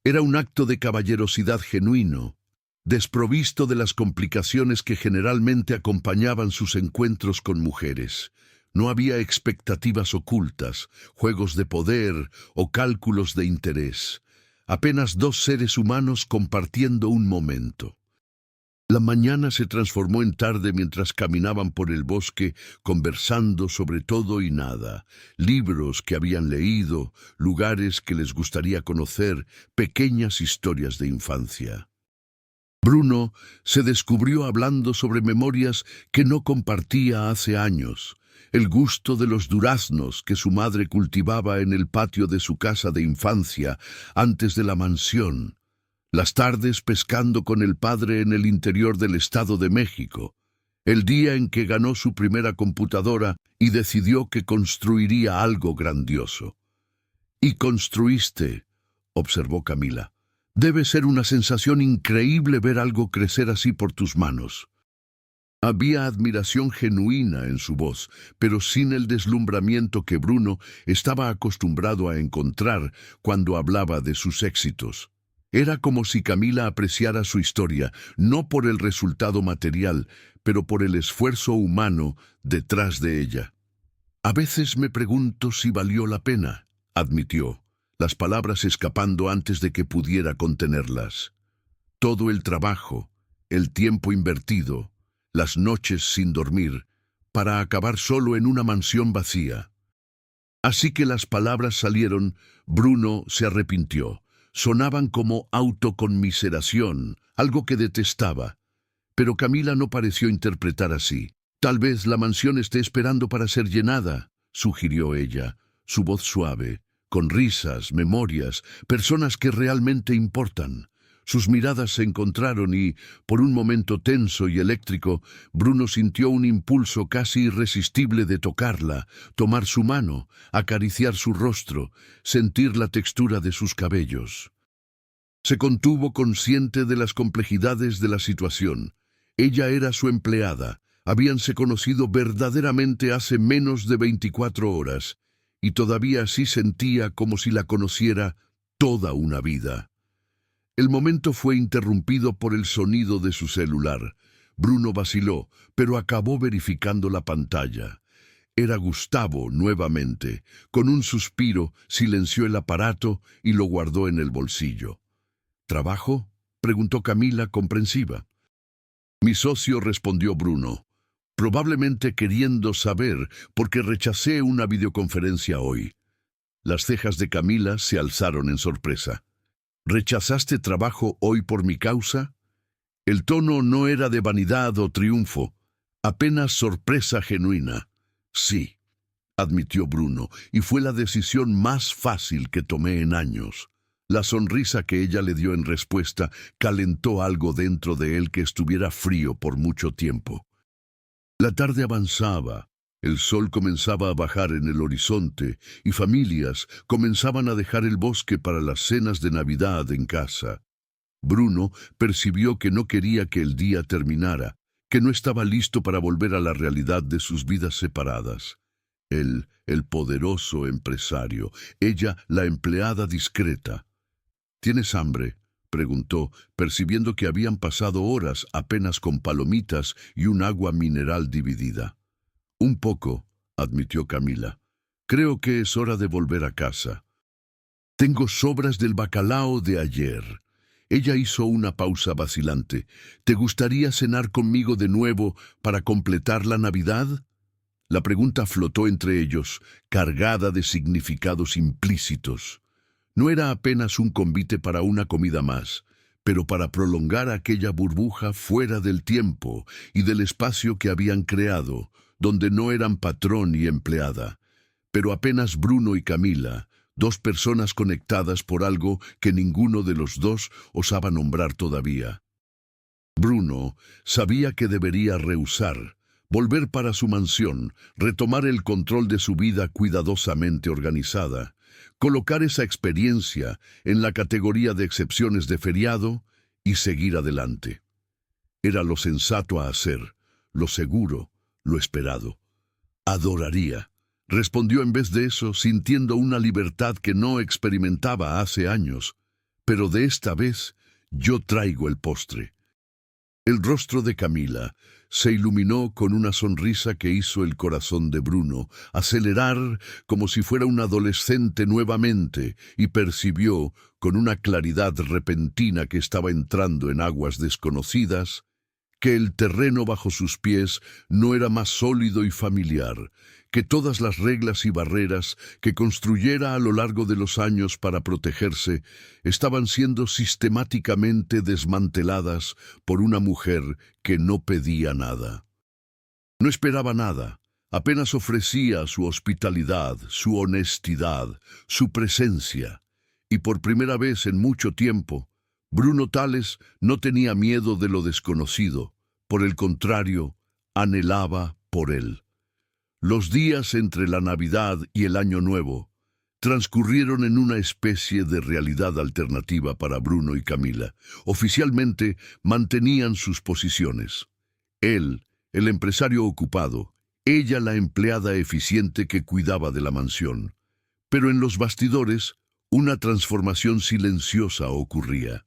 Era un acto de caballerosidad genuino, desprovisto de las complicaciones que generalmente acompañaban sus encuentros con mujeres. No había expectativas ocultas, juegos de poder o cálculos de interés. Apenas dos seres humanos compartiendo un momento. La mañana se transformó en tarde mientras caminaban por el bosque, conversando sobre todo y nada, libros que habían leído, lugares que les gustaría conocer, pequeñas historias de infancia. Bruno se descubrió hablando sobre memorias que no compartía hace años, el gusto de los duraznos que su madre cultivaba en el patio de su casa de infancia antes de la mansión, las tardes pescando con el padre en el interior del Estado de México, el día en que ganó su primera computadora y decidió que construiría algo grandioso. «Y construiste», observó Camila. «Debe ser una sensación increíble ver algo crecer así por tus manos». Había admiración genuina en su voz, pero sin el deslumbramiento que Bruno estaba acostumbrado a encontrar cuando hablaba de sus éxitos. Era como si Camila apreciara su historia, no por el resultado material, pero por el esfuerzo humano detrás de ella. «A veces me pregunto si valió la pena», admitió, las palabras escapando antes de que pudiera contenerlas. Todo el trabajo, el tiempo invertido, las noches sin dormir, para acabar solo en una mansión vacía. Así que las palabras salieron, Bruno se arrepintió. Sonaban como autoconmiseración, algo que detestaba. Pero Camila no pareció interpretar así. «Tal vez la mansión esté esperando para ser llenada», sugirió ella, su voz suave, con risas, memorias, personas que realmente importan. Sus miradas se encontraron y, por un momento tenso y eléctrico, Bruno sintió un impulso casi irresistible de tocarla, tomar su mano, acariciar su rostro, sentir la textura de sus cabellos. Se contuvo consciente de las complejidades de la situación. Ella era su empleada, habíanse conocido verdaderamente hace menos de 24 horas, y todavía así sentía como si la conociera toda una vida. El momento fue interrumpido por el sonido de su celular. Bruno vaciló, pero acabó verificando la pantalla. Era Gustavo nuevamente. Con un suspiro, silenció el aparato y lo guardó en el bolsillo. ¿Trabajo?, preguntó Camila, comprensiva. Mi socio, respondió Bruno, probablemente queriendo saber por qué rechacé una videoconferencia hoy. Las cejas de Camila se alzaron en sorpresa. ¿Rechazaste trabajo hoy por mi causa? El tono no era de vanidad o triunfo, apenas sorpresa genuina. Sí, admitió Bruno, y fue la decisión más fácil que tomé en años. La sonrisa que ella le dio en respuesta calentó algo dentro de él que estuviera frío por mucho tiempo. La tarde avanzaba. El sol comenzaba a bajar en el horizonte y familias comenzaban a dejar el bosque para las cenas de Navidad en casa. Bruno percibió que no quería que el día terminara, que no estaba listo para volver a la realidad de sus vidas separadas. Él, el poderoso empresario, ella, la empleada discreta. ¿Tienes hambre?, preguntó, percibiendo que habían pasado horas apenas con palomitas y un agua mineral dividida. Un poco, admitió Camila. Creo que es hora de volver a casa. Tengo sobras del bacalao de ayer. Ella hizo una pausa vacilante. ¿Te gustaría cenar conmigo de nuevo para completar la Navidad? La pregunta flotó entre ellos, cargada de significados implícitos. No era apenas un convite para una comida más, pero para prolongar aquella burbuja fuera del tiempo y del espacio que habían creado, donde no eran patrón y empleada, pero apenas Bruno y Camila, dos personas conectadas por algo que ninguno de los dos osaba nombrar todavía. Bruno sabía que debería rehusar, volver para su mansión, retomar el control de su vida cuidadosamente organizada, colocar esa experiencia en la categoría de excepciones de feriado y seguir adelante. Era lo sensato a hacer, lo seguro, lo esperado. Adoraría, respondió en vez de eso, sintiendo una libertad que no experimentaba hace años. Pero de esta vez yo traigo el postre. El rostro de Camila se iluminó con una sonrisa que hizo el corazón de Bruno acelerar como si fuera un adolescente nuevamente y percibió, con una claridad repentina que estaba entrando en aguas desconocidas, que el terreno bajo sus pies no era más sólido y familiar, que todas las reglas y barreras que construyera a lo largo de los años para protegerse estaban siendo sistemáticamente desmanteladas por una mujer que no pedía nada. No esperaba nada, apenas ofrecía su hospitalidad, su honestidad, su presencia, y por primera vez en mucho tiempo, Bruno Tales no tenía miedo de lo desconocido, por el contrario, anhelaba por él. Los días entre la Navidad y el Año Nuevo transcurrieron en una especie de realidad alternativa para Bruno y Camila. Oficialmente mantenían sus posiciones. Él, el empresario ocupado, ella la empleada eficiente que cuidaba de la mansión. Pero en los bastidores, una transformación silenciosa ocurría.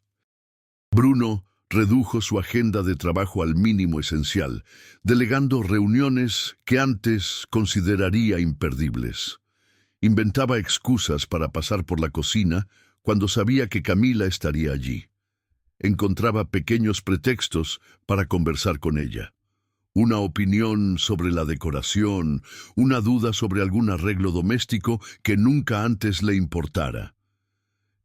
Bruno redujo su agenda de trabajo al mínimo esencial, delegando reuniones que antes consideraría imperdibles. Inventaba excusas para pasar por la cocina cuando sabía que Camila estaría allí. Encontraba pequeños pretextos para conversar con ella. Una opinión sobre la decoración, una duda sobre algún arreglo doméstico que nunca antes le importara.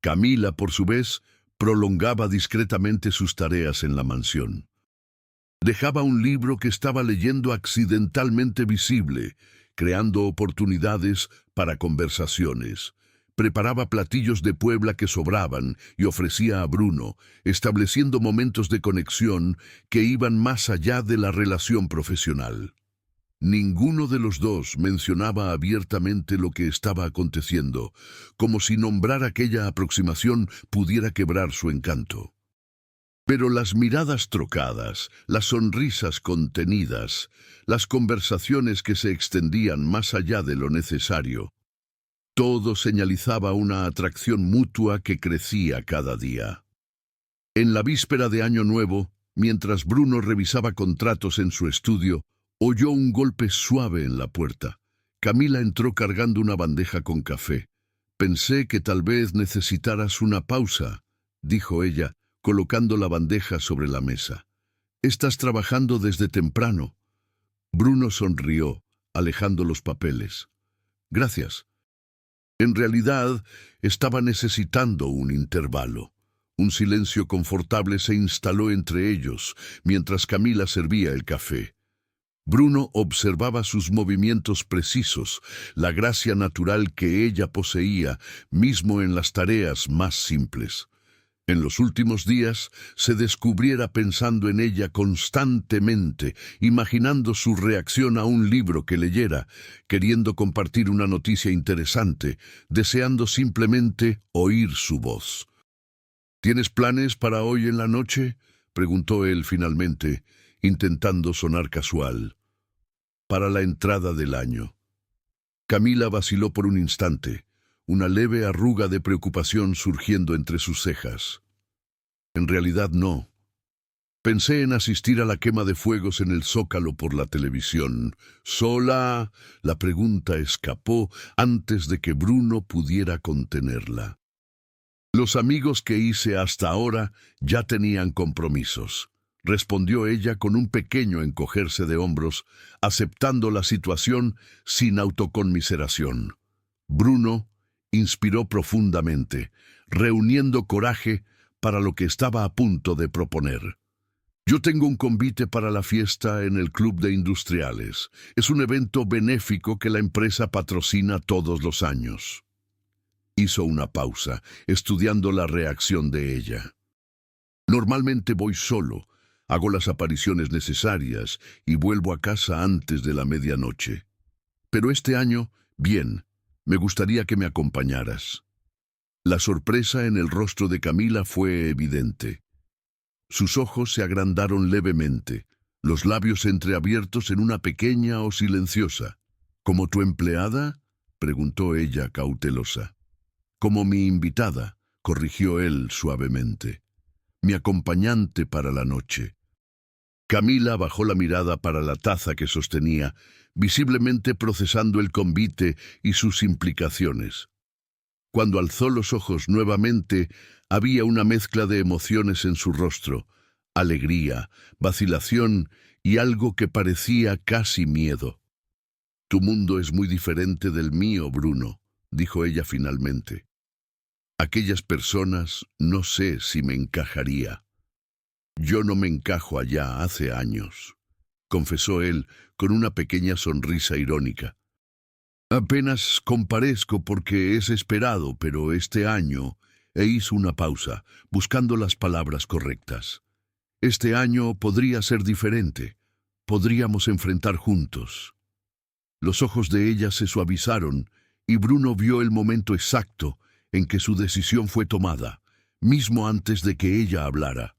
Camila, por su vez, prolongaba discretamente sus tareas en la mansión. Dejaba un libro que estaba leyendo accidentalmente visible, creando oportunidades para conversaciones. Preparaba platillos de Puebla que sobraban y ofrecía a Bruno, estableciendo momentos de conexión que iban más allá de la relación profesional. Ninguno de los dos mencionaba abiertamente lo que estaba aconteciendo, como si nombrar aquella aproximación pudiera quebrar su encanto. Pero las miradas trocadas, las sonrisas contenidas, las conversaciones que se extendían más allá de lo necesario, Todo señalizaba una atracción mutua que crecía cada día. En la víspera de Año Nuevo, mientras Bruno revisaba contratos en su estudio, oyó un golpe suave en la puerta. Camila entró cargando una bandeja con café. «Pensé que tal vez necesitaras una pausa», dijo ella, colocando la bandeja sobre la mesa. «Estás trabajando desde temprano». Bruno sonrió, alejando los papeles. «Gracias». En realidad, estaba necesitando un intervalo. Un silencio confortable se instaló entre ellos, mientras Camila servía el café. Bruno observaba sus movimientos precisos, la gracia natural que ella poseía, mismo en las tareas más simples. En los últimos días se descubriera pensando en ella constantemente, imaginando su reacción a un libro que leyera, queriendo compartir una noticia interesante, deseando simplemente oír su voz. «¿Tienes planes para hoy en la noche?», preguntó él finalmente, intentando sonar casual. «Para la entrada del año». Camila vaciló por un instante, una leve arruga de preocupación surgiendo entre sus cejas. «En realidad no. Pensé en asistir a la quema de fuegos en el Zócalo por la televisión. ¿Sola?». La pregunta escapó antes de que Bruno pudiera contenerla. «Los amigos que hice hasta ahora ya tenían compromisos», respondió ella con un pequeño encogerse de hombros, aceptando la situación sin autoconmiseración. Bruno inspiró profundamente, reuniendo coraje para lo que estaba a punto de proponer. «Yo tengo un convite para la fiesta en el Club de Industriales. Es un evento benéfico que la empresa patrocina todos los años». Hizo una pausa, estudiando la reacción de ella. «Normalmente voy solo, hago las apariciones necesarias y vuelvo a casa antes de la medianoche. Pero este año, bien, me gustaría que me acompañaras». La sorpresa en el rostro de Camila fue evidente. Sus ojos se agrandaron levemente, los labios entreabiertos en una pequeña o silenciosa. «¿Como tu empleada?», preguntó ella cautelosa. «Como mi invitada», corrigió él suavemente. «Mi acompañante para la noche». Camila bajó la mirada para la taza que sostenía, visiblemente procesando el convite y sus implicaciones. Cuando alzó los ojos nuevamente, había una mezcla de emociones en su rostro: alegría, vacilación y algo que parecía casi miedo. «Tu mundo es muy diferente del mío, Bruno», dijo ella finalmente. «Aquellas personas no sé si me encajaría». «Yo no me encajo allá hace años», confesó él con una pequeña sonrisa irónica. «Apenas comparezco porque es esperado, pero este año», hizo una pausa, buscando las palabras correctas. «Este año podría ser diferente. Podríamos enfrentar juntos». Los ojos de ella se suavizaron y Bruno vio el momento exacto en que su decisión fue tomada, mismo antes de que ella hablara.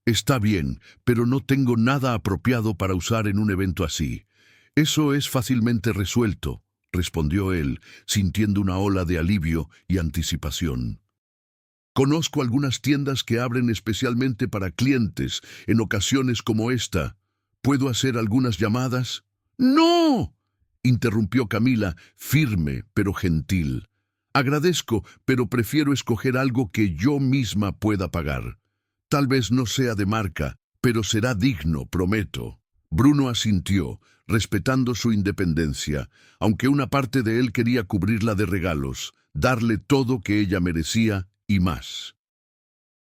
«Está bien, pero no tengo nada apropiado para usar en un evento así. Eso es fácilmente resuelto», respondió él, sintiendo una ola de alivio y anticipación. «Conozco algunas tiendas que abren especialmente para clientes en ocasiones como esta. ¿Puedo hacer algunas llamadas?» «¡No!», interrumpió Camila, firme pero gentil. «Agradezco, pero prefiero escoger algo que yo misma pueda pagar. Tal vez no sea de marca, pero será digno, prometo». Bruno asintió, respetando su independencia, aunque una parte de él quería cubrirla de regalos, darle todo que ella merecía y más.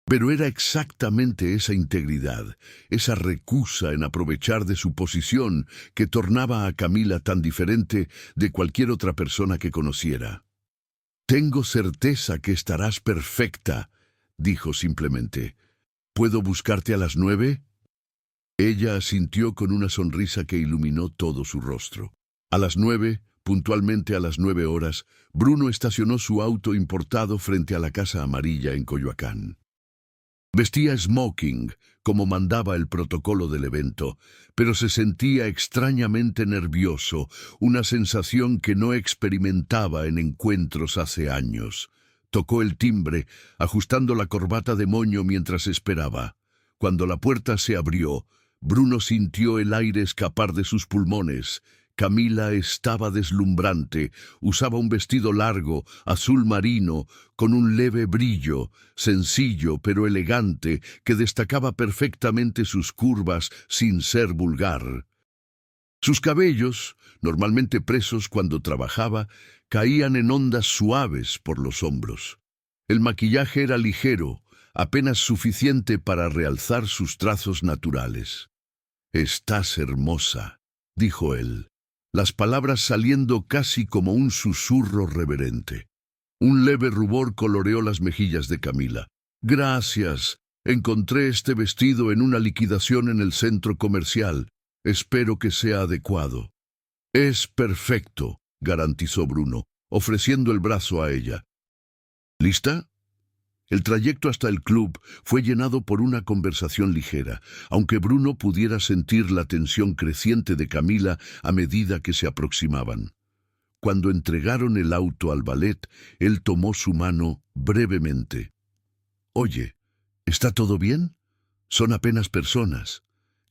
Pero era exactamente esa integridad, esa recusa en aprovechar de su posición, que tornaba a Camila tan diferente de cualquier otra persona que conociera. «Tengo certeza que estarás perfecta», dijo simplemente. «¿Puedo buscarte a las 9? Ella asintió con una sonrisa que iluminó todo su rostro. A las 9, puntualmente a las 9 horas, Bruno estacionó su auto importado frente a la Casa Amarilla en Coyoacán. Vestía smoking, como mandaba el protocolo del evento, pero se sentía extrañamente nervioso, una sensación que no experimentaba en encuentros hace años. Tocó el timbre, ajustando la corbata de moño mientras esperaba. Cuando la puerta se abrió, Bruno sintió el aire escapar de sus pulmones. Camila estaba deslumbrante, usaba un vestido largo, azul marino, con un leve brillo, sencillo pero elegante, que destacaba perfectamente sus curvas sin ser vulgar. Sus cabellos, normalmente presos cuando trabajaba, caían en ondas suaves por los hombros. El maquillaje era ligero, apenas suficiente para realzar sus trazos naturales. «Estás hermosa», dijo él, las palabras saliendo casi como un susurro reverente. Un leve rubor coloreó las mejillas de Camila. «Gracias. Encontré este vestido en una liquidación en el centro comercial. Espero que sea adecuado». «Es perfecto», garantizó Bruno, ofreciendo el brazo a ella. «¿Lista?» El trayecto hasta el club fue llenado por una conversación ligera, aunque Bruno pudiera sentir la tensión creciente de Camila a medida que se aproximaban. Cuando entregaron el auto al ballet, él tomó su mano brevemente. «Oye, ¿está todo bien? Son apenas personas».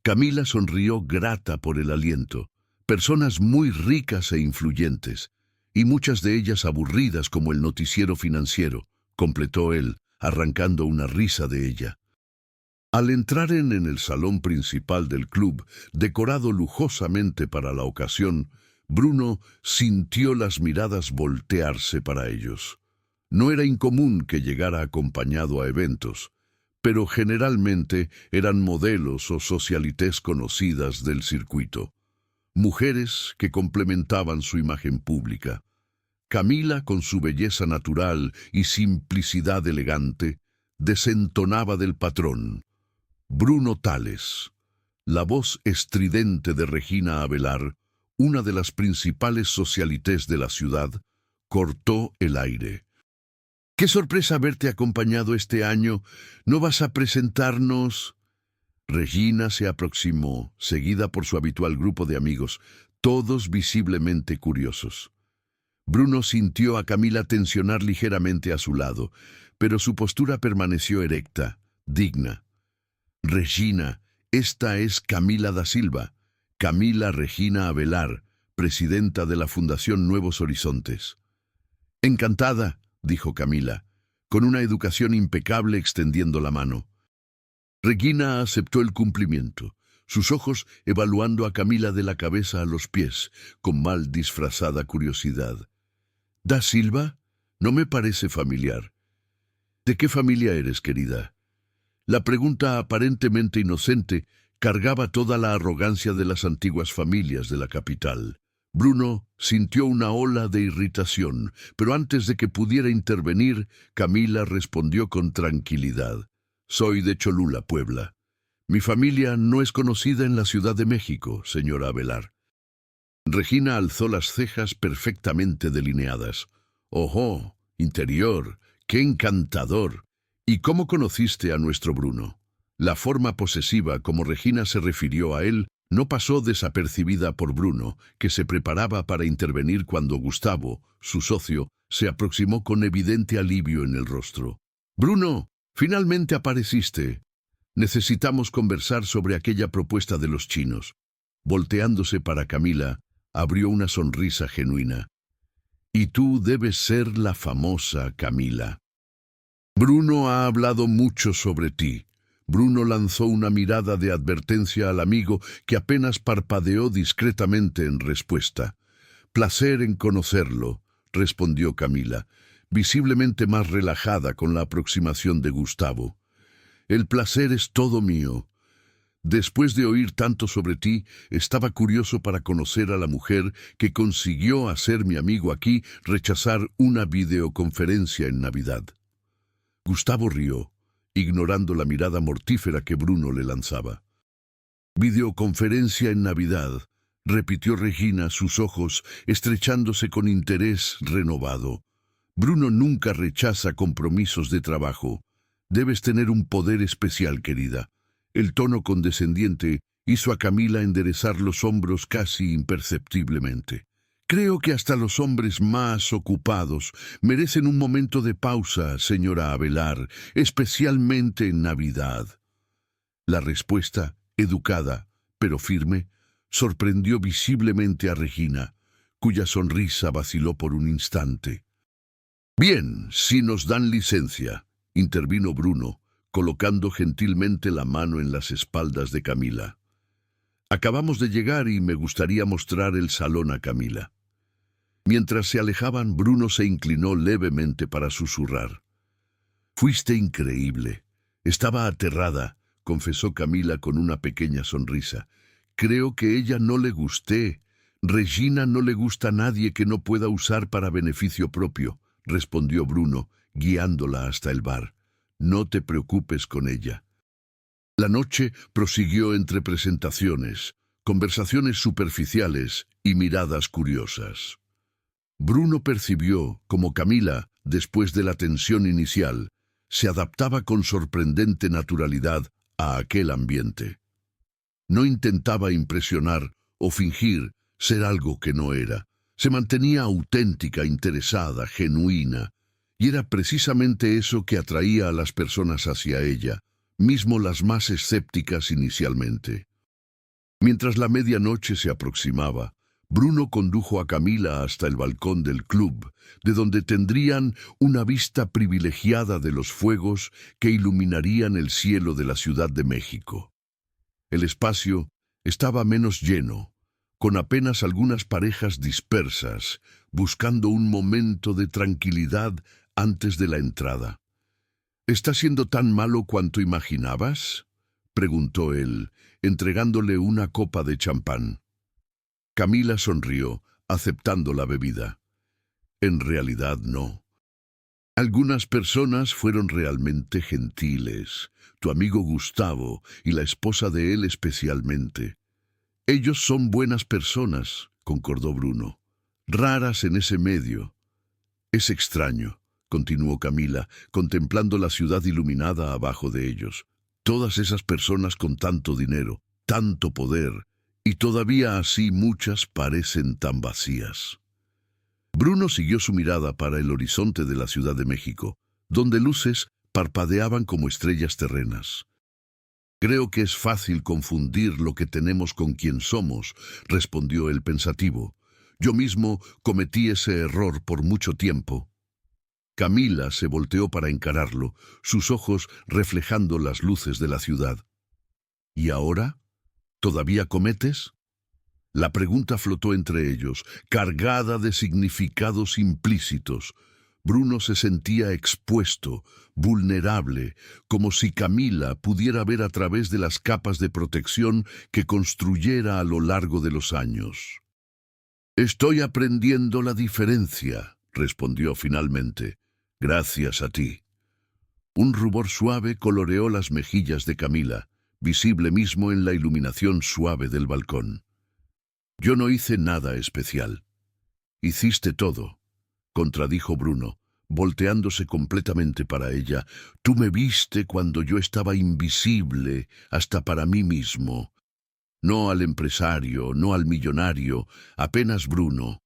Camila sonrió grata por el aliento. Personas muy ricas e influyentes, y muchas de ellas aburridas como el noticiero financiero, completó él, arrancando una risa de ella. Al entrar en el salón principal del club, decorado lujosamente para la ocasión, Bruno sintió las miradas voltearse para ellos. No era incomún que llegara acompañado a eventos, pero generalmente eran modelos o socialites conocidas del circuito. Mujeres que complementaban su imagen pública. Camila, con su belleza natural y simplicidad elegante, desentonaba del patrón. Bruno Tales, la voz estridente de Regina Avelar, una de las principales socialites de la ciudad, cortó el aire. «¡Qué sorpresa haberte acompañado este año! ¿No vas a presentarnos...?» Regina se aproximó, seguida por su habitual grupo de amigos, todos visiblemente curiosos. Bruno sintió a Camila tensionar ligeramente a su lado, pero su postura permaneció erecta, digna. «Regina, esta es Camila da Silva, Camila Regina Avelar, presidenta de la Fundación Nuevos Horizontes». «Encantada», dijo Camila, con una educación impecable extendiendo la mano. Regina aceptó el cumplimiento, sus ojos evaluando a Camila de la cabeza a los pies, con mal disfrazada curiosidad. «¿Da Silva? No me parece familiar». «¿De qué familia eres, querida?» La pregunta aparentemente inocente cargaba toda la arrogancia de las antiguas familias de la capital. Bruno sintió una ola de irritación, pero antes de que pudiera intervenir, Camila respondió con tranquilidad. «Soy de Cholula, Puebla. Mi familia no es conocida en la Ciudad de México, señora Avelar». Regina alzó las cejas perfectamente delineadas. «¡Ojo! Interior! ¡Qué encantador! ¿Y cómo conociste a nuestro Bruno?» La forma posesiva como Regina se refirió a él no pasó desapercibida por Bruno, que se preparaba para intervenir cuando Gustavo, su socio, se aproximó con evidente alivio en el rostro. «Bruno, finalmente apareciste. Necesitamos conversar sobre aquella propuesta de los chinos». Volteándose para Camila, abrió una sonrisa genuina. «Y tú debes ser la famosa Camila. Bruno ha hablado mucho sobre ti». Bruno lanzó una mirada de advertencia al amigo que apenas parpadeó discretamente en respuesta. «Placer en conocerlo», respondió Camila, visiblemente más relajada con la aproximación de Gustavo. «El placer es todo mío. Después de oír tanto sobre ti, estaba curioso para conocer a la mujer que consiguió hacer mi amigo aquí rechazar una videoconferencia en Navidad». Gustavo rió, ignorando la mirada mortífera que Bruno le lanzaba. «Videoconferencia en Navidad», repitió Regina, sus ojos estrechándose con interés renovado. «Bruno nunca rechaza compromisos de trabajo. Debes tener un poder especial, querida. El tono condescendiente hizo a Camila enderezar los hombros casi imperceptiblemente. Creo que hasta los hombres más ocupados merecen un momento de pausa, señora Avelar, especialmente en Navidad. La respuesta, educada, pero firme, sorprendió visiblemente a Regina, cuya sonrisa vaciló por un instante. «Bien, si nos dan licencia», intervino Bruno, colocando gentilmente la mano en las espaldas de Camila. «Acabamos de llegar y me gustaría mostrar el salón a Camila». Mientras se alejaban, Bruno se inclinó levemente para susurrar. «Fuiste increíble. Estaba aterrada», confesó Camila con una pequeña sonrisa. «Creo que ella no le gusté. Regina no le gusta a nadie que no pueda usar para beneficio propio», respondió Bruno, guiándola hasta el bar. «No te preocupes con ella». La noche prosiguió entre presentaciones, conversaciones superficiales y miradas curiosas. Bruno percibió cómo Camila, después de la tensión inicial, se adaptaba con sorprendente naturalidad a aquel ambiente. No intentaba impresionar o fingir ser algo que no era. Se mantenía auténtica, interesada, genuina, y era precisamente eso que atraía a las personas hacia ella, mismo las más escépticas inicialmente. Mientras la medianoche se aproximaba, Bruno condujo a Camila hasta el balcón del club, de donde tendrían una vista privilegiada de los fuegos que iluminarían el cielo de la Ciudad de México. El espacio estaba menos lleno, con apenas algunas parejas dispersas, buscando un momento de tranquilidad antes de la entrada. «¿Está siendo tan malo cuanto imaginabas?», preguntó él, entregándole una copa de champán. Camila sonrió, aceptando la bebida. «En realidad no. Algunas personas fueron realmente gentiles, tu amigo Gustavo y la esposa de él especialmente. Ellos son buenas personas», concordó Bruno. «Raras en ese medio». «Es extraño», continuó Camila, contemplando la ciudad iluminada abajo de ellos. «Todas esas personas con tanto dinero, tanto poder, y todavía así muchas parecen tan vacías». Bruno siguió su mirada para el horizonte de la Ciudad de México, donde luces parpadeaban como estrellas terrenas. «Creo que es fácil confundir lo que tenemos con quien somos», respondió el pensativo. «Yo mismo cometí ese error por mucho tiempo». Camila se volteó para encararlo, sus ojos reflejando las luces de la ciudad. «¿Y ahora? ¿Todavía cometes?». La pregunta flotó entre ellos, cargada de significados implícitos. Bruno se sentía expuesto, vulnerable, como si Camila pudiera ver a través de las capas de protección que construyera a lo largo de los años. «Estoy aprendiendo la diferencia», respondió finalmente. «Gracias a ti». Un rubor suave coloreó las mejillas de Camila, visible mismo en la iluminación suave del balcón. «Yo no hice nada especial». «Hiciste todo», contradijo Bruno, volteándose completamente para ella. «Tú me viste cuando yo estaba invisible hasta para mí mismo. No al empresario, no al millonario, apenas Bruno».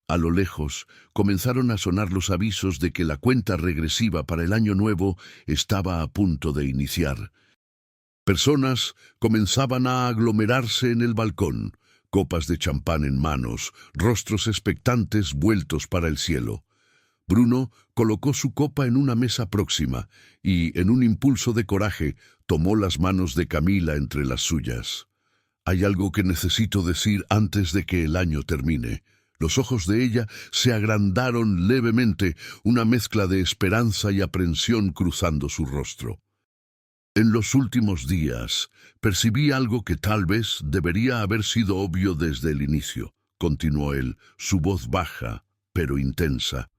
A lo lejos comenzaron a sonar los avisos de que la cuenta regresiva para el año nuevo estaba a punto de iniciar. Personas comenzaban a aglomerarse en el balcón, copas de champán en manos, rostros expectantes vueltos para el cielo. Bruno colocó su copa en una mesa próxima y, en un impulso de coraje, tomó las manos de Camila entre las suyas. «Hay algo que necesito decir antes de que el año termine». Los ojos de ella se agrandaron levemente, una mezcla de esperanza y aprensión cruzando su rostro. «En los últimos días percibí algo que tal vez debería haber sido obvio desde el inicio», continuó él, su voz baja, pero intensa.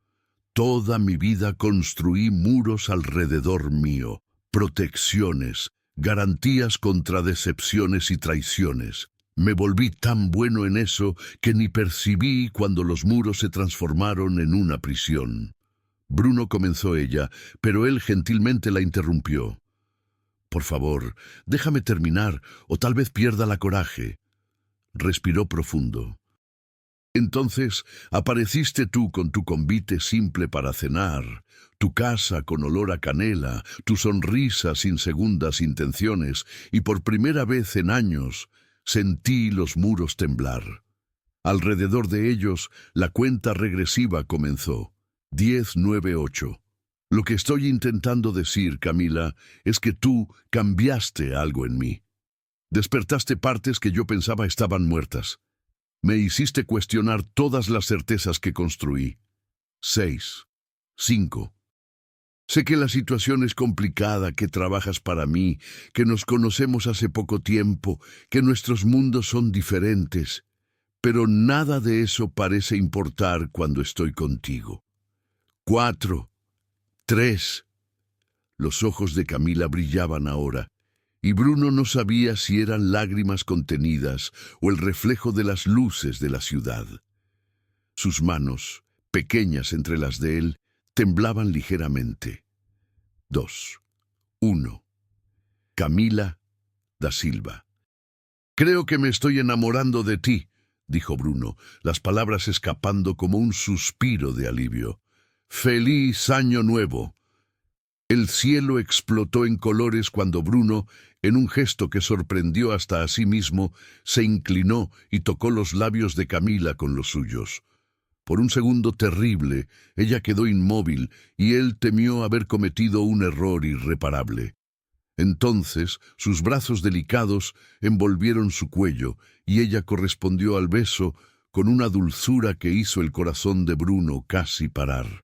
«Toda mi vida construí muros alrededor mío, protecciones, garantías contra decepciones y traiciones. Me volví tan bueno en eso que ni percibí cuando los muros se transformaron en una prisión». Bruno, comenzó ella, pero él gentilmente la interrumpió. Por favor, déjame terminar, o tal vez pierda la coraje. Respiró profundo. Entonces apareciste tú con tu convite simple para cenar, tu casa con olor a canela, tu sonrisa sin segundas intenciones, y por primera vez en años sentí los muros temblar. Alrededor de ellos la cuenta regresiva comenzó. 10, 9, 8. Lo que estoy intentando decir, Camila, es que tú cambiaste algo en mí. Despertaste partes que yo pensaba estaban muertas. Me hiciste cuestionar todas las certezas que construí. 6, 5. Sé que la situación es complicada, que trabajas para mí, que nos conocemos hace poco tiempo, que nuestros mundos son diferentes, pero nada de eso parece importar cuando estoy contigo. 4, 3. Los ojos de Camila brillaban ahora, y Bruno no sabía si eran lágrimas contenidas o el reflejo de las luces de la ciudad. Sus manos, pequeñas entre las de él, temblaban ligeramente. 2, 1. Camila da Silva. Creo que me estoy enamorando de ti, dijo Bruno, las palabras escapando como un suspiro de alivio. ¡Feliz Año Nuevo! El cielo explotó en colores cuando Bruno, en un gesto que sorprendió hasta a sí mismo, se inclinó y tocó los labios de Camila con los suyos. Por un segundo terrible, ella quedó inmóvil y él temió haber cometido un error irreparable. Entonces sus brazos delicados envolvieron su cuello y ella correspondió al beso con una dulzura que hizo el corazón de Bruno casi parar.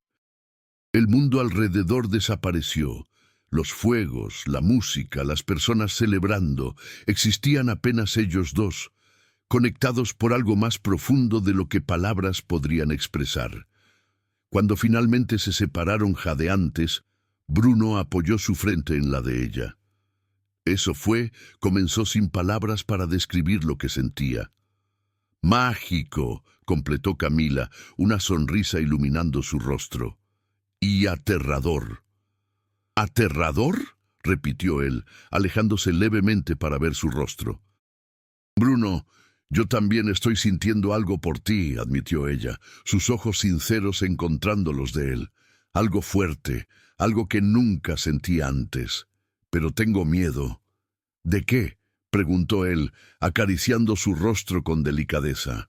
El mundo alrededor desapareció. Los fuegos, la música, las personas celebrando, existían apenas ellos dos, conectados por algo más profundo de lo que palabras podrían expresar. Cuando finalmente se separaron jadeantes, Bruno apoyó su frente en la de ella. Comenzó sin palabras para describir lo que sentía. Mágico, completó Camila, una sonrisa iluminando su rostro. Y aterrador. ¿Aterrador?, repitió él, alejándose levemente para ver su rostro. Bruno, yo también estoy sintiendo algo por ti, admitió ella, sus ojos sinceros encontrando los de él. Algo fuerte, algo que nunca sentí antes. Pero tengo miedo. ¿De qué?, preguntó él, acariciando su rostro con delicadeza.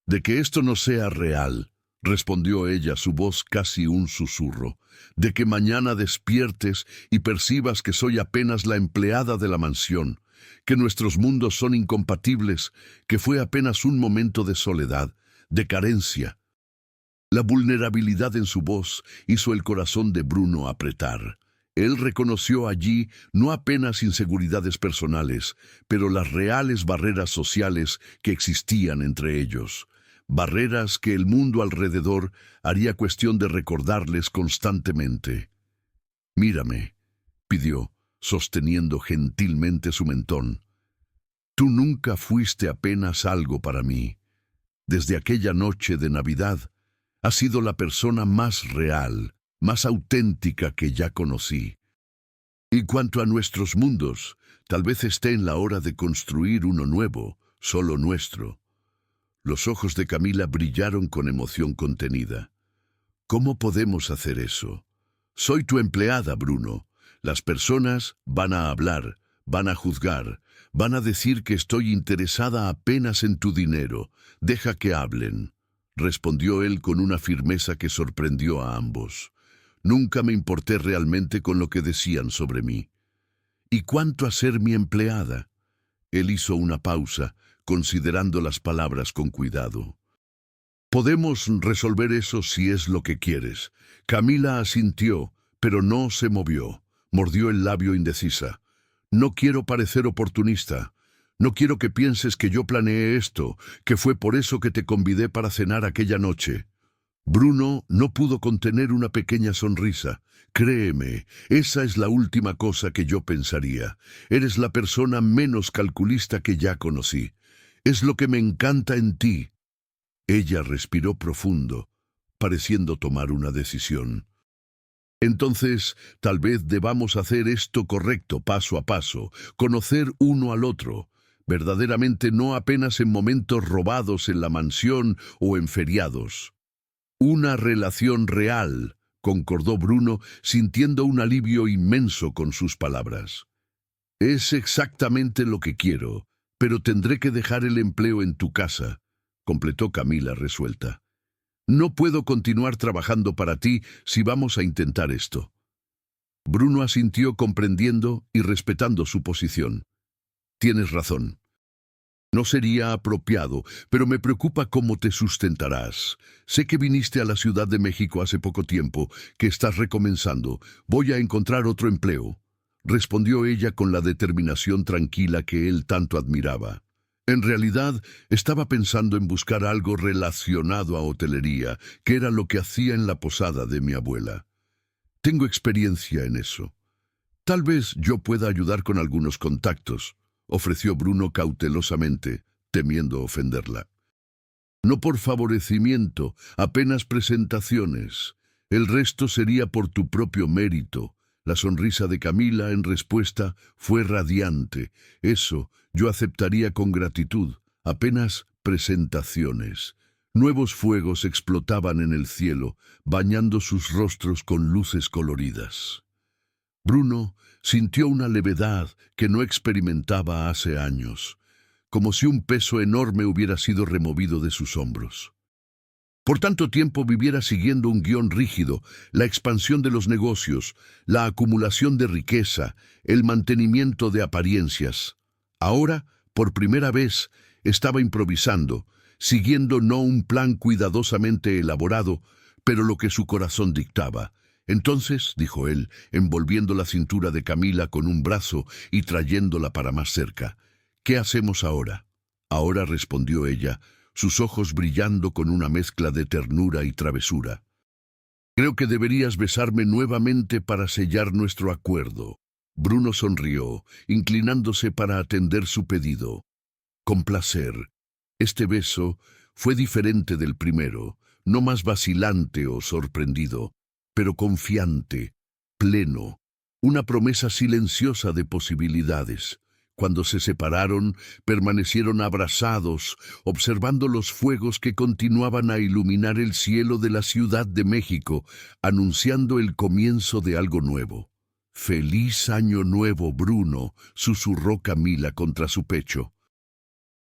De que esto no sea real, respondió ella, su voz casi un susurro. De que mañana despiertes y percibas que soy apenas la empleada de la mansión, que nuestros mundos son incompatibles, que fue apenas un momento de soledad, de carencia. La vulnerabilidad en su voz hizo el corazón de Bruno apretar. Él reconoció allí no apenas inseguridades personales, pero las reales barreras sociales que existían entre ellos. Barreras que el mundo alrededor haría cuestión de recordarles constantemente. «Mírame», pidió, sosteniendo gentilmente su mentón. «Tú nunca fuiste apenas algo para mí. Desde aquella noche de Navidad, has sido la persona más real, más auténtica que ya conocí. Y cuanto a nuestros mundos, tal vez esté en la hora de construir uno nuevo, solo nuestro». Los ojos de Camila brillaron con emoción contenida. «¿Cómo podemos hacer eso? Soy tu empleada, Bruno. Las personas van a hablar, van a juzgar, van a decir que estoy interesada apenas en tu dinero. Deja que hablen», respondió él con una firmeza que sorprendió a ambos. «Nunca me importé realmente con lo que decían sobre mí». «¿Y cuánto a ser mi empleada?». Él hizo una pausa, considerando las palabras con cuidado. «Podemos resolver eso si es lo que quieres». Camila asintió, pero no se movió. Mordió el labio indecisa. «No quiero parecer oportunista. No quiero que pienses que yo planeé esto, que fue por eso que te convidé para cenar aquella noche». Bruno no pudo contener una pequeña sonrisa. «Créeme, esa es la última cosa que yo pensaría. Eres la persona menos calculista que ya conocí. Es lo que me encanta en ti». Ella respiró profundo, pareciendo tomar una decisión. Entonces, tal vez debamos hacer esto correcto, paso a paso, conocer uno al otro, verdaderamente no apenas en momentos robados en la mansión o en feriados. Una relación real, concordó Bruno, sintiendo un alivio inmenso con sus palabras. Es exactamente lo que quiero, pero tendré que dejar el empleo en tu casa, completó Camila resuelta. No puedo continuar trabajando para ti si vamos a intentar esto. Bruno asintió comprendiendo y respetando su posición. Tienes razón. No sería apropiado, pero me preocupa cómo te sustentarás. Sé que viniste a la Ciudad de México hace poco tiempo, que estás recomenzando. Voy a encontrar otro empleo, respondió ella con la determinación tranquila que él tanto admiraba. En realidad, estaba pensando en buscar algo relacionado a hotelería, que era lo que hacía en la posada de mi abuela. Tengo experiencia en eso. Tal vez yo pueda ayudar con algunos contactos, ofreció Bruno cautelosamente, temiendo ofenderla. No por favorecimiento, apenas presentaciones. El resto sería por tu propio mérito. La sonrisa de Camila en respuesta fue radiante. Eso yo aceptaría con gratitud, apenas presentaciones. Nuevos fuegos explotaban en el cielo, bañando sus rostros con luces coloridas. Bruno sintió una levedad que no experimentaba hace años, como si un peso enorme hubiera sido removido de sus hombros. Por tanto tiempo viviera siguiendo un guión rígido, la expansión de los negocios, la acumulación de riqueza, el mantenimiento de apariencias. Ahora, por primera vez, estaba improvisando, siguiendo no un plan cuidadosamente elaborado, pero lo que su corazón dictaba. Entonces, dijo él, envolviendo la cintura de Camila con un brazo y trayéndola para más cerca, ¿qué hacemos ahora? Ahora, respondió ella, sus ojos brillando con una mezcla de ternura y travesura. Creo que deberías besarme nuevamente para sellar nuestro acuerdo. Bruno sonrió, inclinándose para atender su pedido. Con placer. Este beso fue diferente del primero, no más vacilante o sorprendido, pero confiante, pleno, una promesa silenciosa de posibilidades. Cuando se separaron, permanecieron abrazados, observando los fuegos que continuaban a iluminar el cielo de la Ciudad de México, anunciando el comienzo de algo nuevo. «Feliz año nuevo, Bruno», susurró Camila contra su pecho.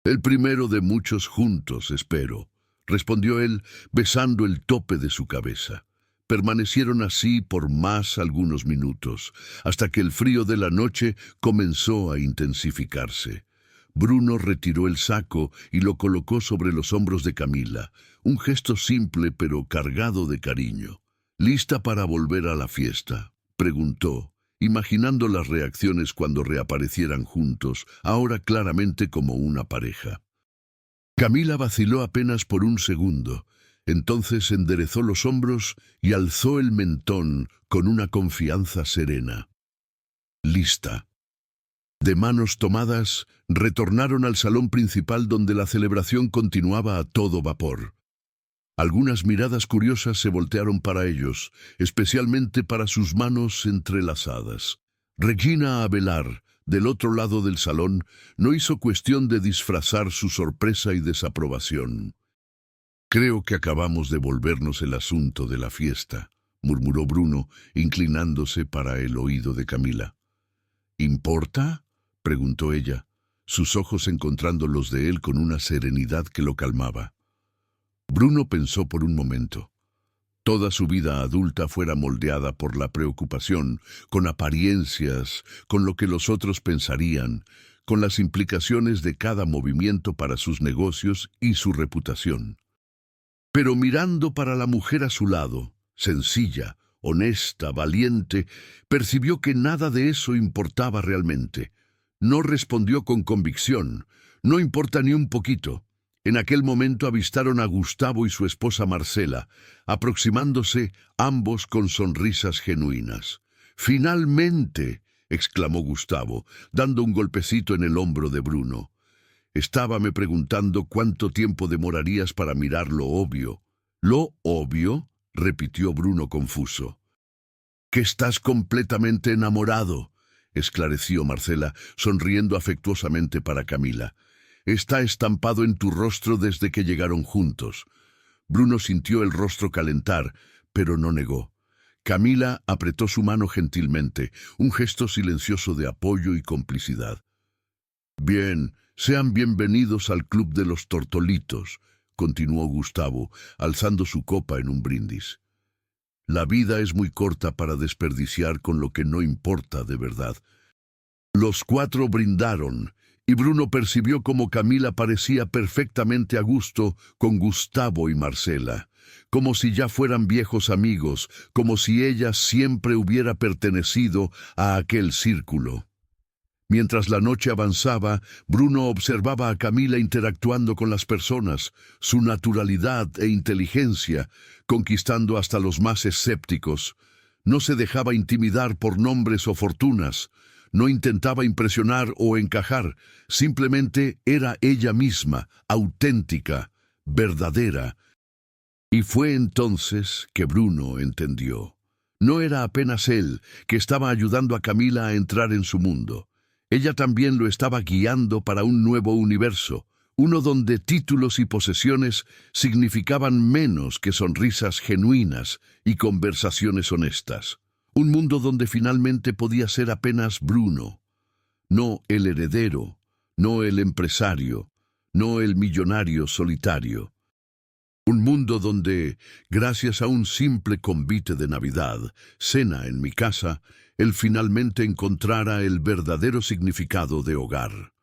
«El primero de muchos juntos, espero», respondió él, besando el tope de su cabeza. Permanecieron así por más algunos minutos, hasta que el frío de la noche comenzó a intensificarse. Bruno retiró el saco y lo colocó sobre los hombros de Camila, un gesto simple pero cargado de cariño. «¿Lista para volver a la fiesta?», preguntó, imaginando las reacciones cuando reaparecieran juntos, ahora claramente como una pareja. Camila vaciló apenas por un segundo. Entonces enderezó los hombros y alzó el mentón con una confianza serena. Lista. De manos tomadas, retornaron al salón principal donde la celebración continuaba a todo vapor. Algunas miradas curiosas se voltearon para ellos, especialmente para sus manos entrelazadas. Regina Avelar, del otro lado del salón, no hizo cuestión de disfrazar su sorpresa y desaprobación. «Creo que acabamos de volvernos el asunto de la fiesta», murmuró Bruno, inclinándose para el oído de Camila. «¿Importa?», preguntó ella, sus ojos encontrando los de él con una serenidad que lo calmaba. Bruno pensó por un momento. Toda su vida adulta fuera moldeada por la preocupación, con apariencias, con lo que los otros pensarían, con las implicaciones de cada movimiento para sus negocios y su reputación. Pero mirando para la mujer a su lado, sencilla, honesta, valiente, percibió que nada de eso importaba realmente. No respondió con convicción. «No importa ni un poquito». En aquel momento avistaron a Gustavo y su esposa Marcela, aproximándose ambos con sonrisas genuinas. «¡Finalmente!», exclamó Gustavo, dando un golpecito en el hombro de Bruno. «Estábame preguntando cuánto tiempo demorarías para mirar lo obvio». «¿Lo obvio?», repitió Bruno confuso. que estás completamente enamorado, esclareció Marcela, sonriendo afectuosamente para Camila. Está estampado en tu rostro desde que llegaron juntos. Bruno sintió el rostro calentar, pero no negó. Camila apretó su mano gentilmente, un gesto silencioso de apoyo y complicidad. Bien, sean bienvenidos al Club de los Tortolitos, continuó Gustavo, alzando su copa en un brindis. La vida es muy corta para desperdiciar con lo que no importa de verdad. Los cuatro brindaron, y Bruno percibió cómo Camila parecía perfectamente a gusto con Gustavo y Marcela, como si ya fueran viejos amigos, como si ella siempre hubiera pertenecido a aquel círculo. Mientras la noche avanzaba, Bruno observaba a Camila interactuando con las personas, su naturalidad e inteligencia, conquistando hasta los más escépticos. No se dejaba intimidar por nombres o fortunas, no intentaba impresionar o encajar, simplemente era ella misma, auténtica, verdadera. Y fue entonces que Bruno entendió. No era apenas él que estaba ayudando a Camila a entrar en su mundo. Ella también lo estaba guiando para un nuevo universo, uno donde títulos y posesiones significaban menos que sonrisas genuinas y conversaciones honestas. Un mundo donde finalmente podía ser apenas Bruno, no el heredero, no el empresario, no el millonario solitario. Un mundo donde, gracias a un simple convite de Navidad, cena en mi casa, él finalmente encontrara el verdadero significado de hogar.